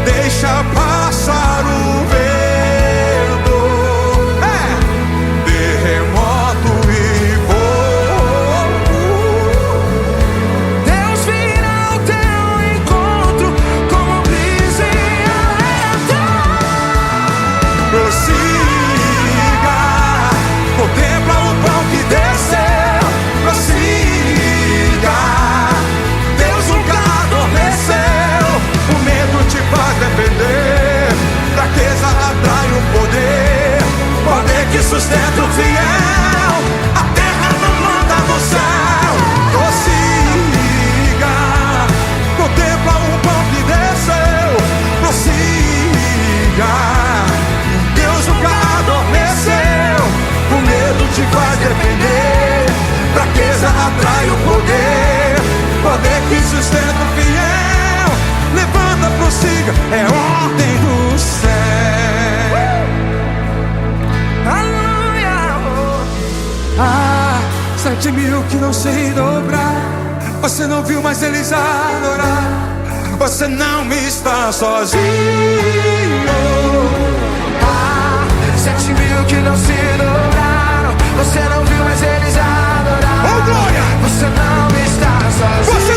Deixa passar o vento, terremoto e fogo. Deus virá ao teu encontro como brisa e alento. Prossiga, contempla o pão que desceu. Prossiga, Deus nunca adormeceu. O medo te faz defender, fraqueza atrai o poder. Poder que sustenta o fiel, a terra não manda no céu. Prossiga, contempla o pão que desceu. Prossiga, Deus nunca adormeceu. O medo te faz depender, fraqueza atrai o poder. Poder que sustenta o fiel. Levanta, prossiga, é ordem do céu. Aleluia. 7.000 que não sei dobrar. Você não viu, mas eles adorar. Você não está sozinho. 7.000 que não se dobraram, você não viu, mas eles adoraram. Oh, glória! Você não está sozinho. Você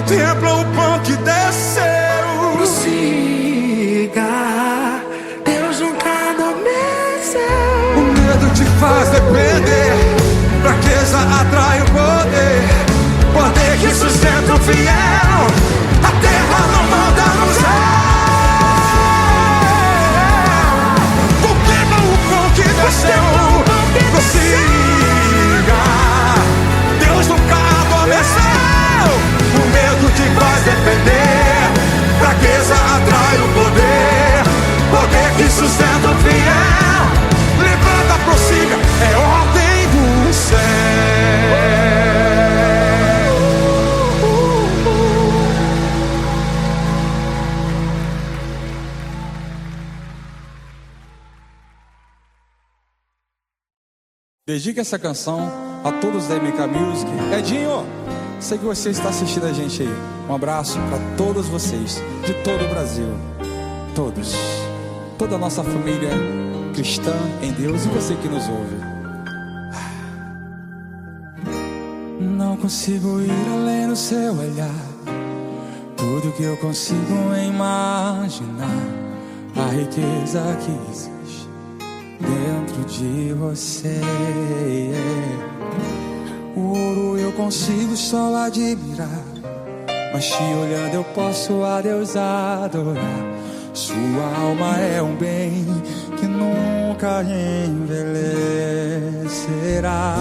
contempla o pão que desceu. Prossiga, Deus nunca adormeceu. O medo te faz depender, fraqueza atrai o poder. Poder que sustenta o fiel, a terra não manda no céu. Contempla o pão que desceu. Prossiga, Deus nunca adormeceu. O medo te faz depender, fraqueza atrai o poder. Poder que sustenta o fiel. Levanta, prossiga, é ordem do céu. Dedique essa canção a todos da MK Music. Edinho, sei que você está assistindo a gente aí. Um abraço para todos vocês, de todo o Brasil. Todos. Toda a nossa família cristã em Deus e você que nos ouve. Não consigo ir além do seu olhar. Tudo que eu consigo imaginar, a riqueza que existe dentro de você. O ouro eu consigo só admirar, mas te olhando eu posso a Deus adorar. Sua alma é um bem que nunca envelhecerá.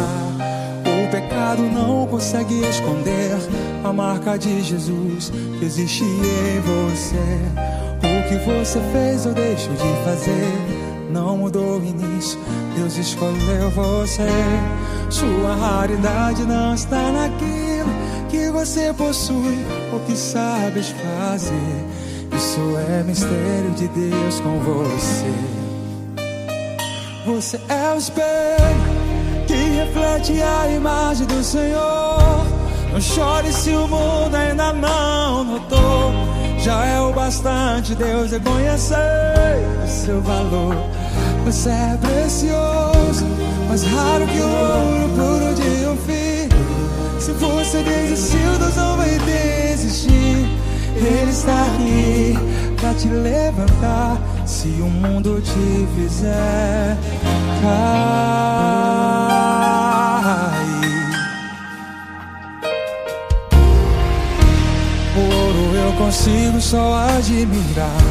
O pecado não consegue esconder a marca de Jesus que existe em você. O que você fez ou deixou de fazer não mudou o início, Deus escolheu você. Sua raridade não está naquilo que você possui ou que sabes fazer. Isso é mistério de Deus com você. Você é o espelho que reflete a imagem do Senhor. Não chore se o mundo ainda não notou. Já é o bastante Deus reconhecer o seu valor. Você é precioso, mais raro que o ouro puro de um filho. Se você desistiu, Deus não vai desistir. Ele está aqui pra te levantar. Se o mundo te fizer cair. O ouro eu consigo só admirar,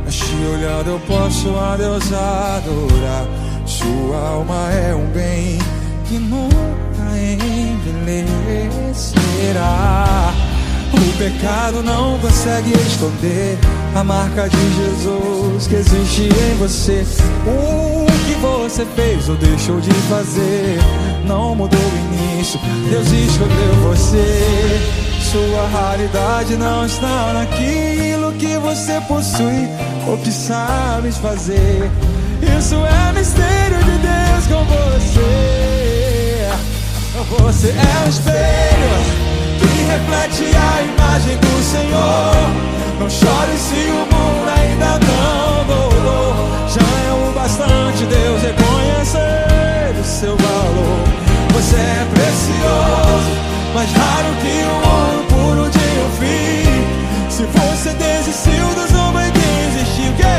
mas te olhando eu posso a Deus adorar. Sua alma é um bem que nunca envelhecerá. O pecado não consegue esconder a marca de Jesus que existe em você. O que você fez ou deixou de fazer não mudou o início, Deus escolheu você. Sua raridade não está naquilo que você possui ou que sabes fazer. Isso é mistério de Deus com você. Você é o espelho que reflete a imagem do Senhor. Não chore se o mundo ainda não dourou. Já é o bastante Deus reconhecer o seu valor. Você é precioso, mais raro que o ouro puro de um fio. Se você desistiu, Deus não vai desistir. O quê?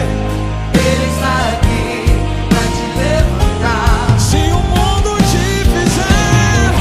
Ele está aqui pra te levantar. Se o mundo te fizer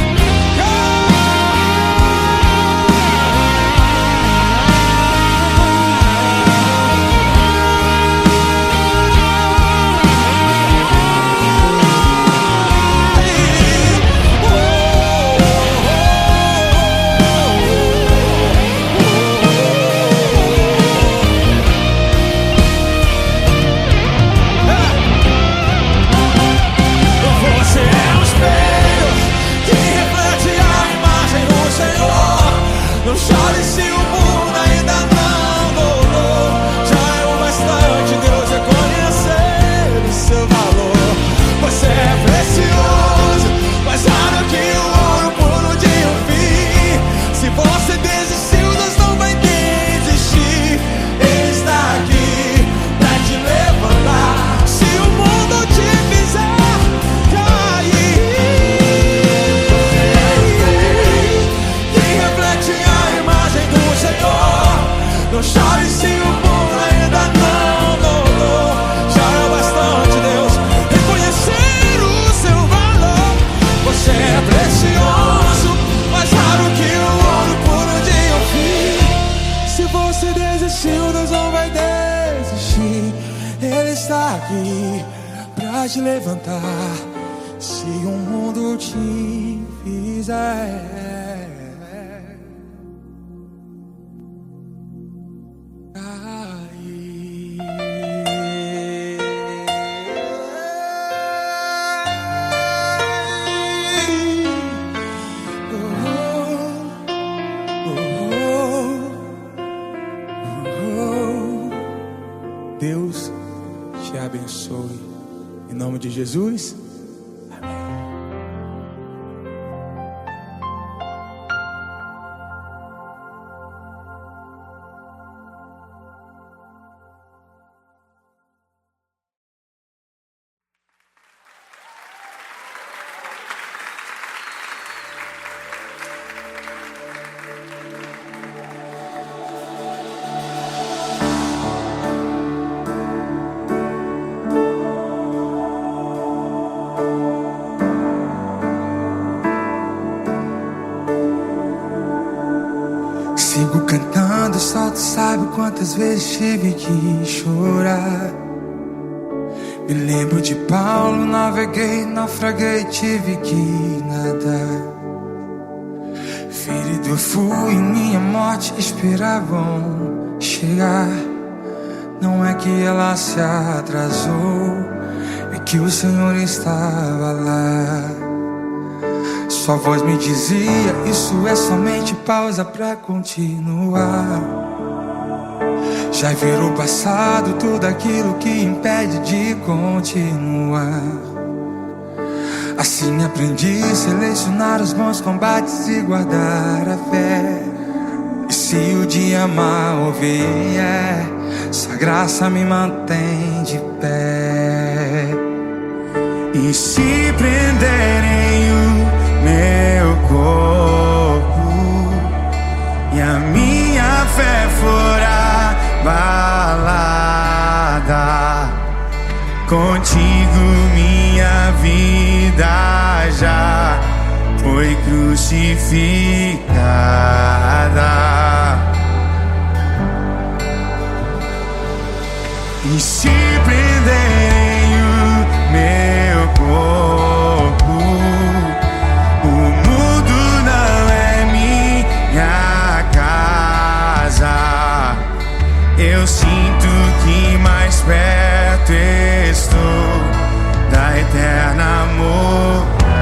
vai te levantar se o mundo te fizer cair. Deus te abençoe. Em nome de Jesus. Sigo cantando, só tu sabe quantas vezes tive que chorar. Me lembro de Paulo, naveguei, naufraguei, tive que nadar. Ferido eu fui, minha morte esperavam chegar. Não é que ela se atrasou, é que o Senhor estava lá. Sua voz me dizia, isso é somente pausa pra continuar. Já virou passado tudo aquilo que impede de continuar. Assim aprendi a selecionar os bons combates e guardar a fé. E se o dia mal vier, sua graça me mantém de pé. E se prenderem o meu corpo e a minha fé for abalada, contigo minha vida já foi crucificada. E se prenderem o meu corpo, o mundo não é minha casa. Eu sinto que mais perto estou da eterna morada.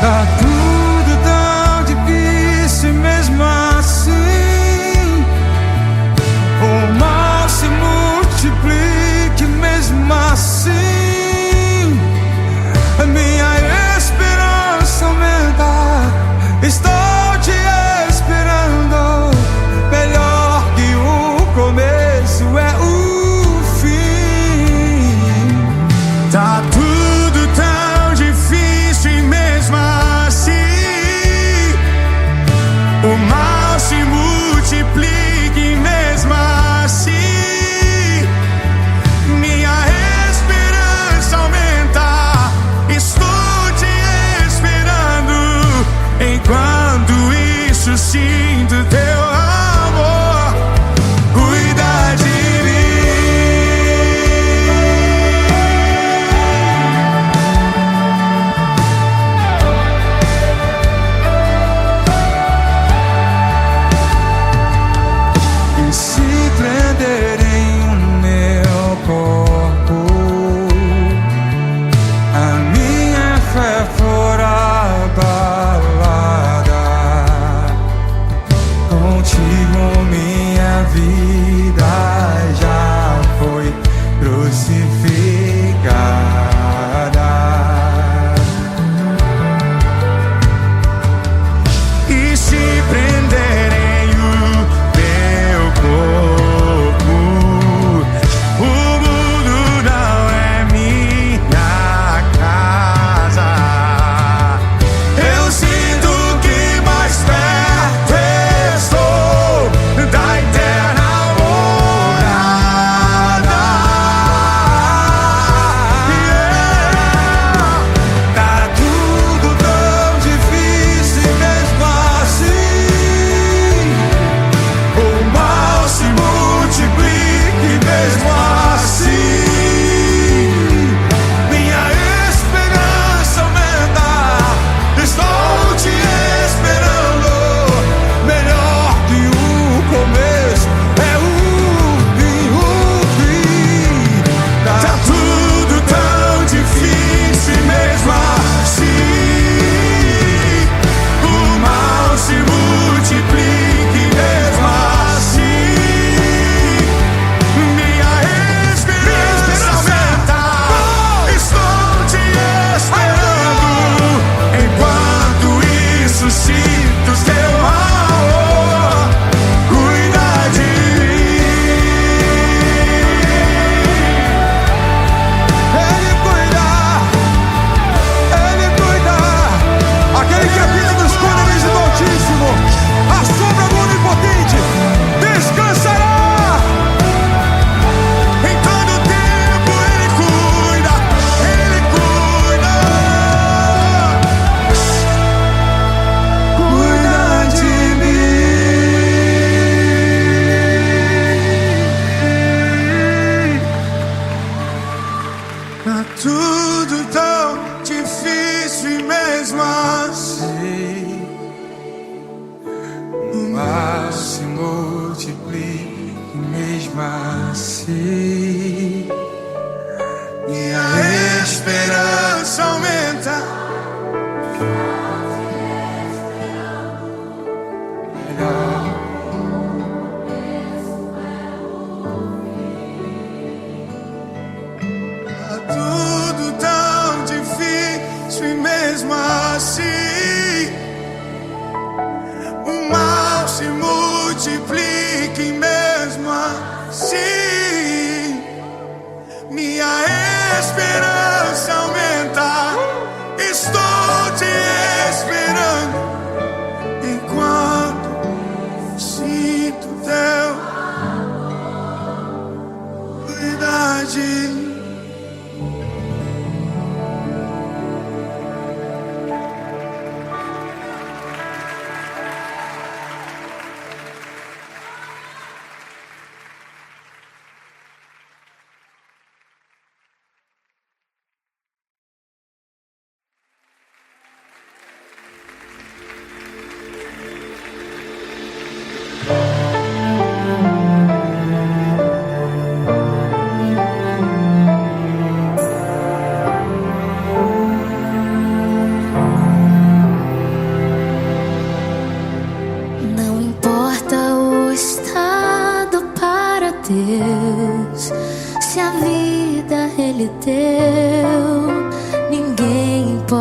Tá tudo tão difícil mesmo assim. O mal se multiplique mesmo assim. A minha esperança aumenta. Estou te esperando. Melhor que o começo é o fim. Tá tudo tão difícil e mesmo assim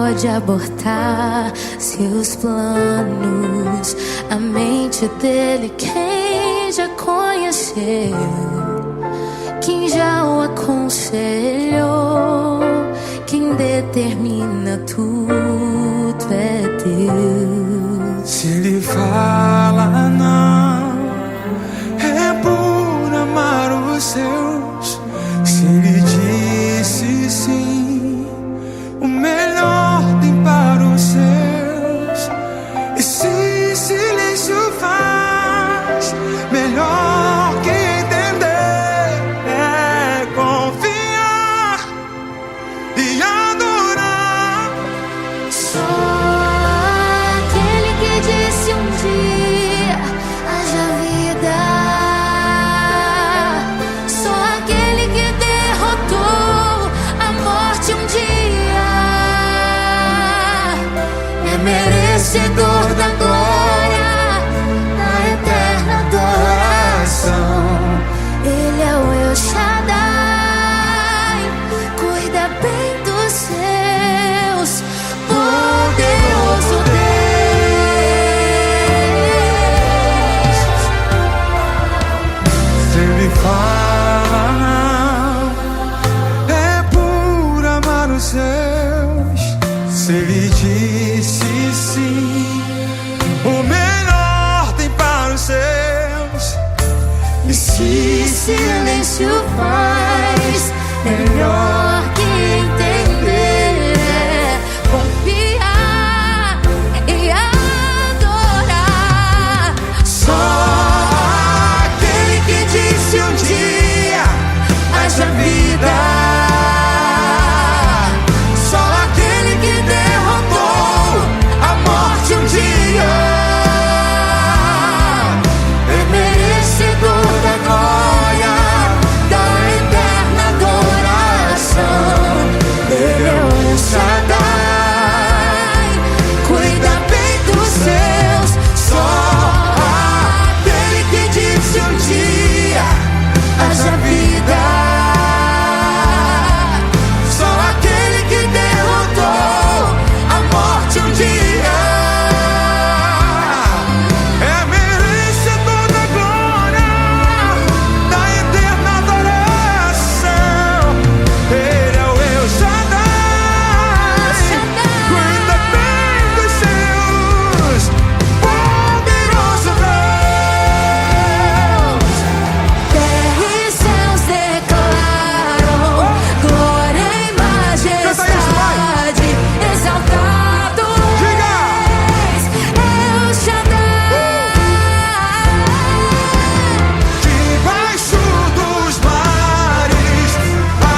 pode abortar seus planos. A mente dele, quem já conheceu, quem já o aconselhou, quem determina tudo é Deus. Se ele fala não, é por amar os seus. Se ele disse sim, o melhor tem para os seus. E se silêncio faz, melhor que entender é confiar e adorar. Só aquele que disse um dia haja vida. Só aquele que derrotou a morte um dia é merecedor da glória, da eterna adoração. Ele é o El Shaddai, cuida bem dos seus, poderoso Deus. Se ele fala não, é por amar os seus. Se ele disse sim, o melhor tem para os seus. E se Silêncio faz, melhor que entender é confiar e adorar. só aquele que disse um dia haja vida. Só aquele que derrotou a morte um dia É merecedor da glória, da eterna adoração. Ele é o El Shaddai, cuida bem dos seus. Só aquele que disse um dia Haja vida. Só aquele que derrotou a morte um dia é merecedor da glória, da eterna adoração. Ele é o El Shaddai, cuida bem dos seus, poderoso Deus. Terra e céus declaram glória e majestade. Exaltado Diga! és, El Shaddai. Debaixo dos mares,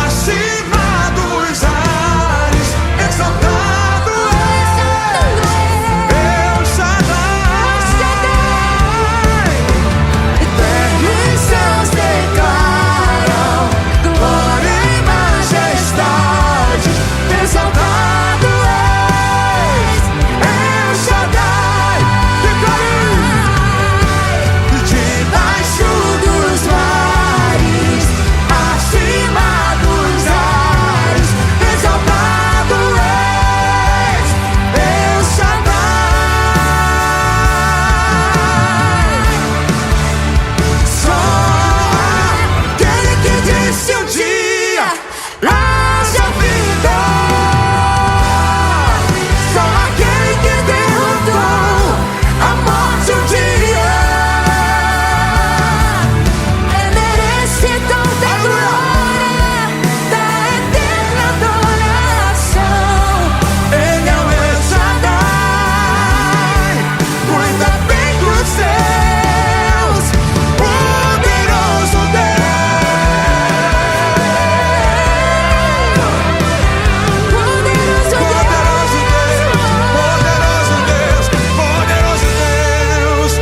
acima dos ares, exaltado é El Shaddai. Terra e céus declaram glória e majestade. Exaltado és, El Shaddai. Debaixo dos mares, acima dos ares, exaltado és, El Shaddai. Só aquele que disse um dia haja vida. Só aquele que derrotou a morte um dia É merecedor da glória, da eterna adoração. Ele é o El Shaddai, cuida bem dos seus, poderoso Poderoso Deus, poderoso Deus, poderoso Deus,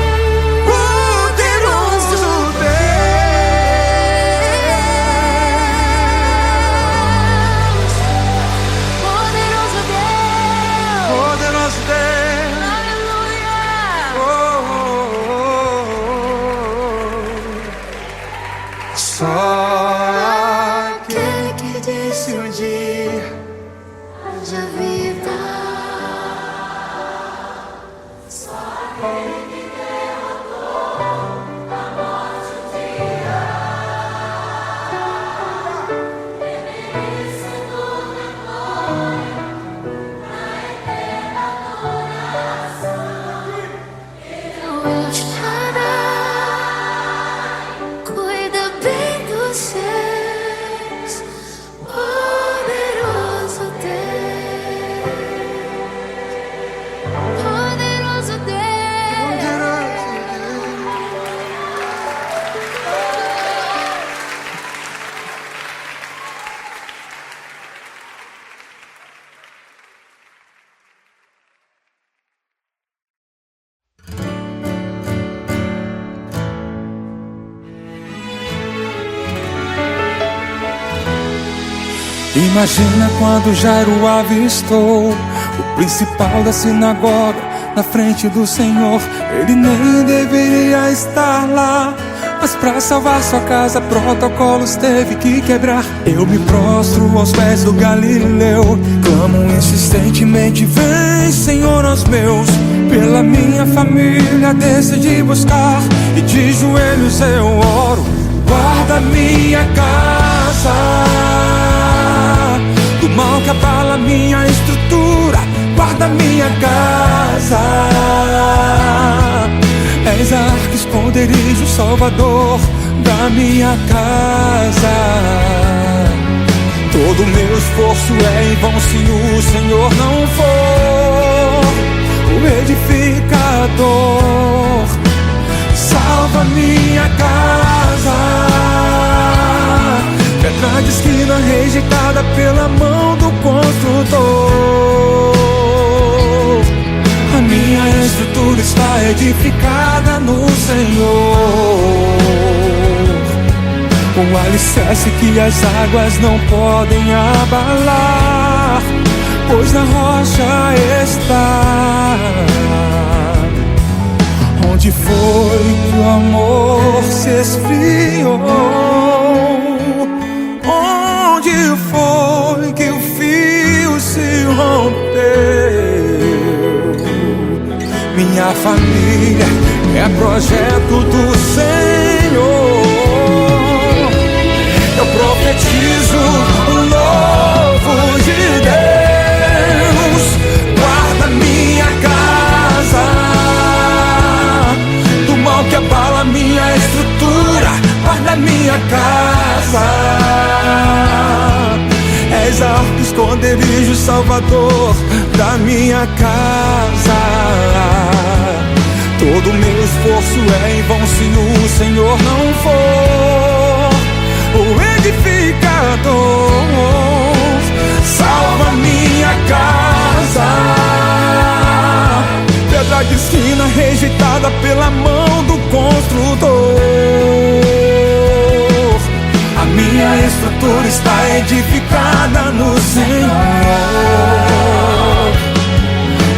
poderoso Deus, poderoso Deus. aleluia. Só aquele que disse um dia Haja vida. Imagina quando Jairo avistou o principal da sinagoga na frente do Senhor. Ele nem deveria estar lá, mas pra salvar sua casa protocolos teve que quebrar. Eu me prostro aos pés do Galileu, clamo insistentemente: vem, Senhor, aos meus. Pela minha família decidi buscar, e de joelhos eu oro: guarda minha casa do mal que abala minha estrutura. Guarda minha casa, és arca, esconderijo, salvador da minha casa. Todo meu esforço é em vão se o Senhor não for o edificador. Salva minha casa, pedra de esquina rejeitada pela mão do construtor. A minha estrutura está edificada no Senhor, o alicerce que as águas não podem abalar, pois na rocha está. Onde foi que o amor se esfriou? Onde foi que o fio se rompeu? Minha família é projeto do Senhor. Eu profetizo o novo de Deus. Guarda minha casa do mal que abala minha estrutura. Guarda minha casa, és arca, esconderijo, salvador da minha casa. Todo meu esforço é em vão se o Senhor não for o edificador. Salva minha casa, pedra de esquina rejeitada pela mão do construtor. A minha estrutura está edificada no Senhor,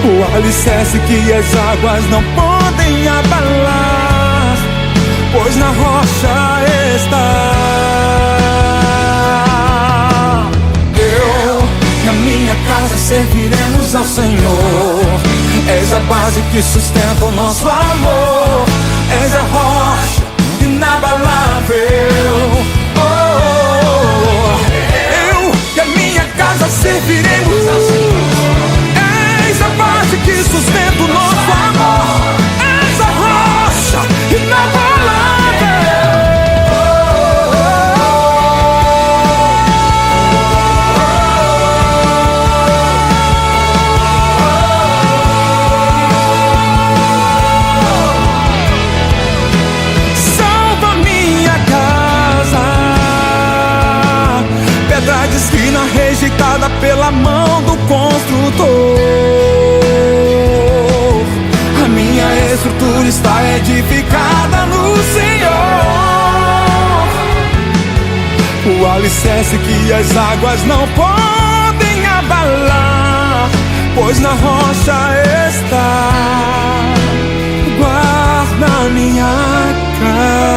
o alicerce que as águas não podem abalar, pois na rocha está. Eu e a minha casa serviremos ao Senhor. És a base que sustenta o nosso amor. És a rocha inabalável. Eu e a minha casa serviremos ao Senhor. És a base que sustenta o nosso amor. És a rocha inabalável. Salva minha casa, pedra de esquina rejeitada pela mão do construtor. A minha estrutura está edificada no Senhor, o alicerce que as águas não podem abalar, pois na rocha está. Guarda minha casa.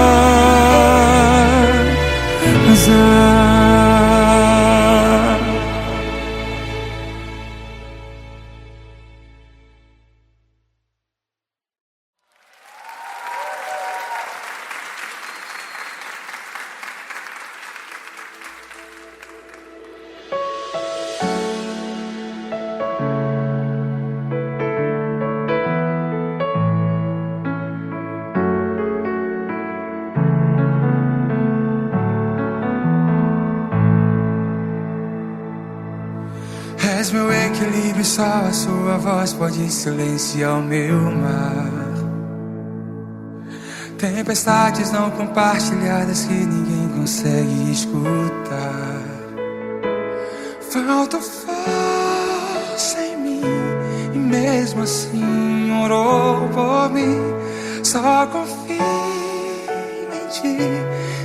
És meu equilíbrio, só a sua voz pode silenciar o meu mar. Tempestades não compartilhadas que ninguém consegue escutar. Falta força em mim e mesmo assim orou por mim. Só confio em ti,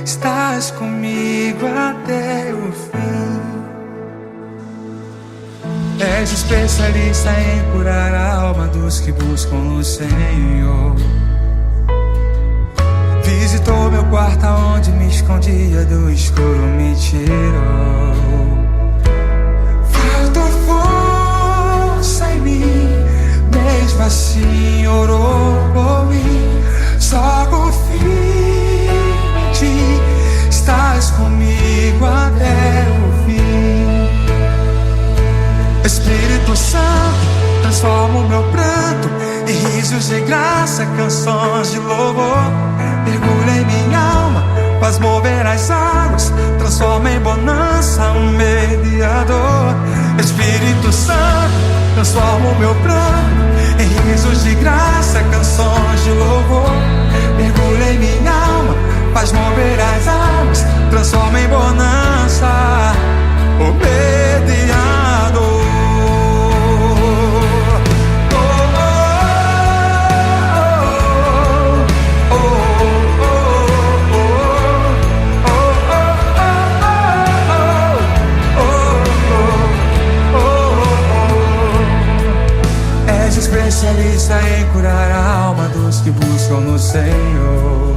estás comigo até o fim. És especialista em curar a alma dos que buscam o Senhor. Visitou meu quarto onde me escondia, do escuro me tirou. Faltou força em mim, mesmo assim orou por mim. Só confio em ti, estás comigo até o fim. Espírito Santo, transforma o meu pranto em risos de graça, canções de louvor. Mergulha em minha alma, faz mover as águas, transforma em bonança o mediador. Espírito Santo, transforma o meu pranto em risos de graça, canções de louvor. Mergulha em minha alma, faz mover as águas, transforma em bonança o mediador. Especialista em curar a alma dos que buscam no Senhor.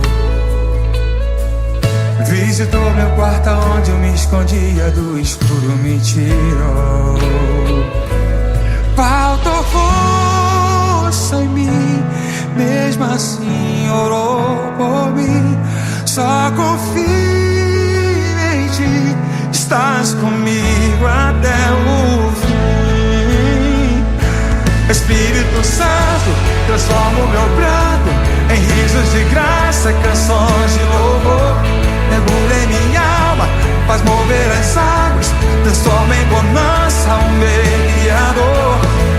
Visitou meu quarto onde eu me escondia, do escuro me tirou. Faltou força em mim, mesmo assim orou por mim. Só confio em ti, estás comigo até o fim. Espírito Santo, transforma o meu pranto em risos de graça, canções de louvor. Mergulha em minha alma, faz mover as águas, transforma em bonança o mediador.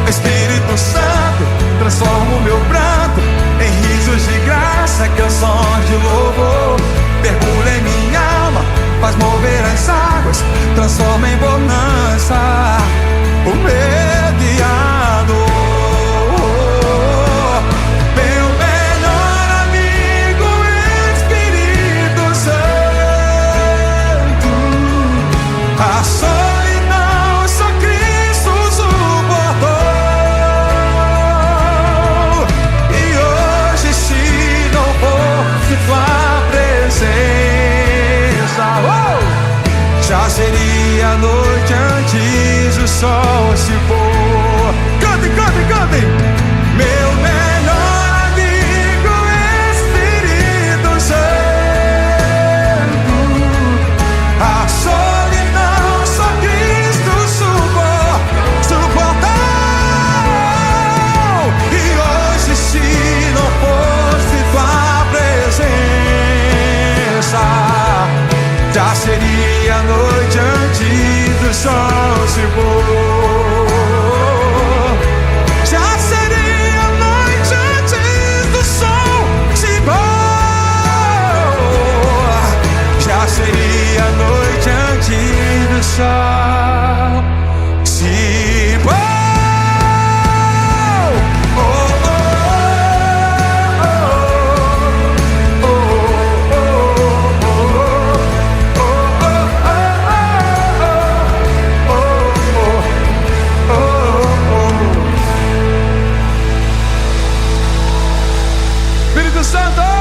Espírito Santo, transforma o meu pranto em risos de graça, canções de louvor. Mergulha em minha alma, faz mover as águas, transforma em bonança o mediador. Já seria a noite antes do sol se pôr. Cantem, cantem, cantem! Meu melhor amigo, Espírito Santo. A solidão só Cristo suportou. E hoje, se não fosse tua presença, já seria a noite antes do sol se pôr. Já seria a noite antes do sol se pôr. Já seria a noite antes do sol se pôr. Santo!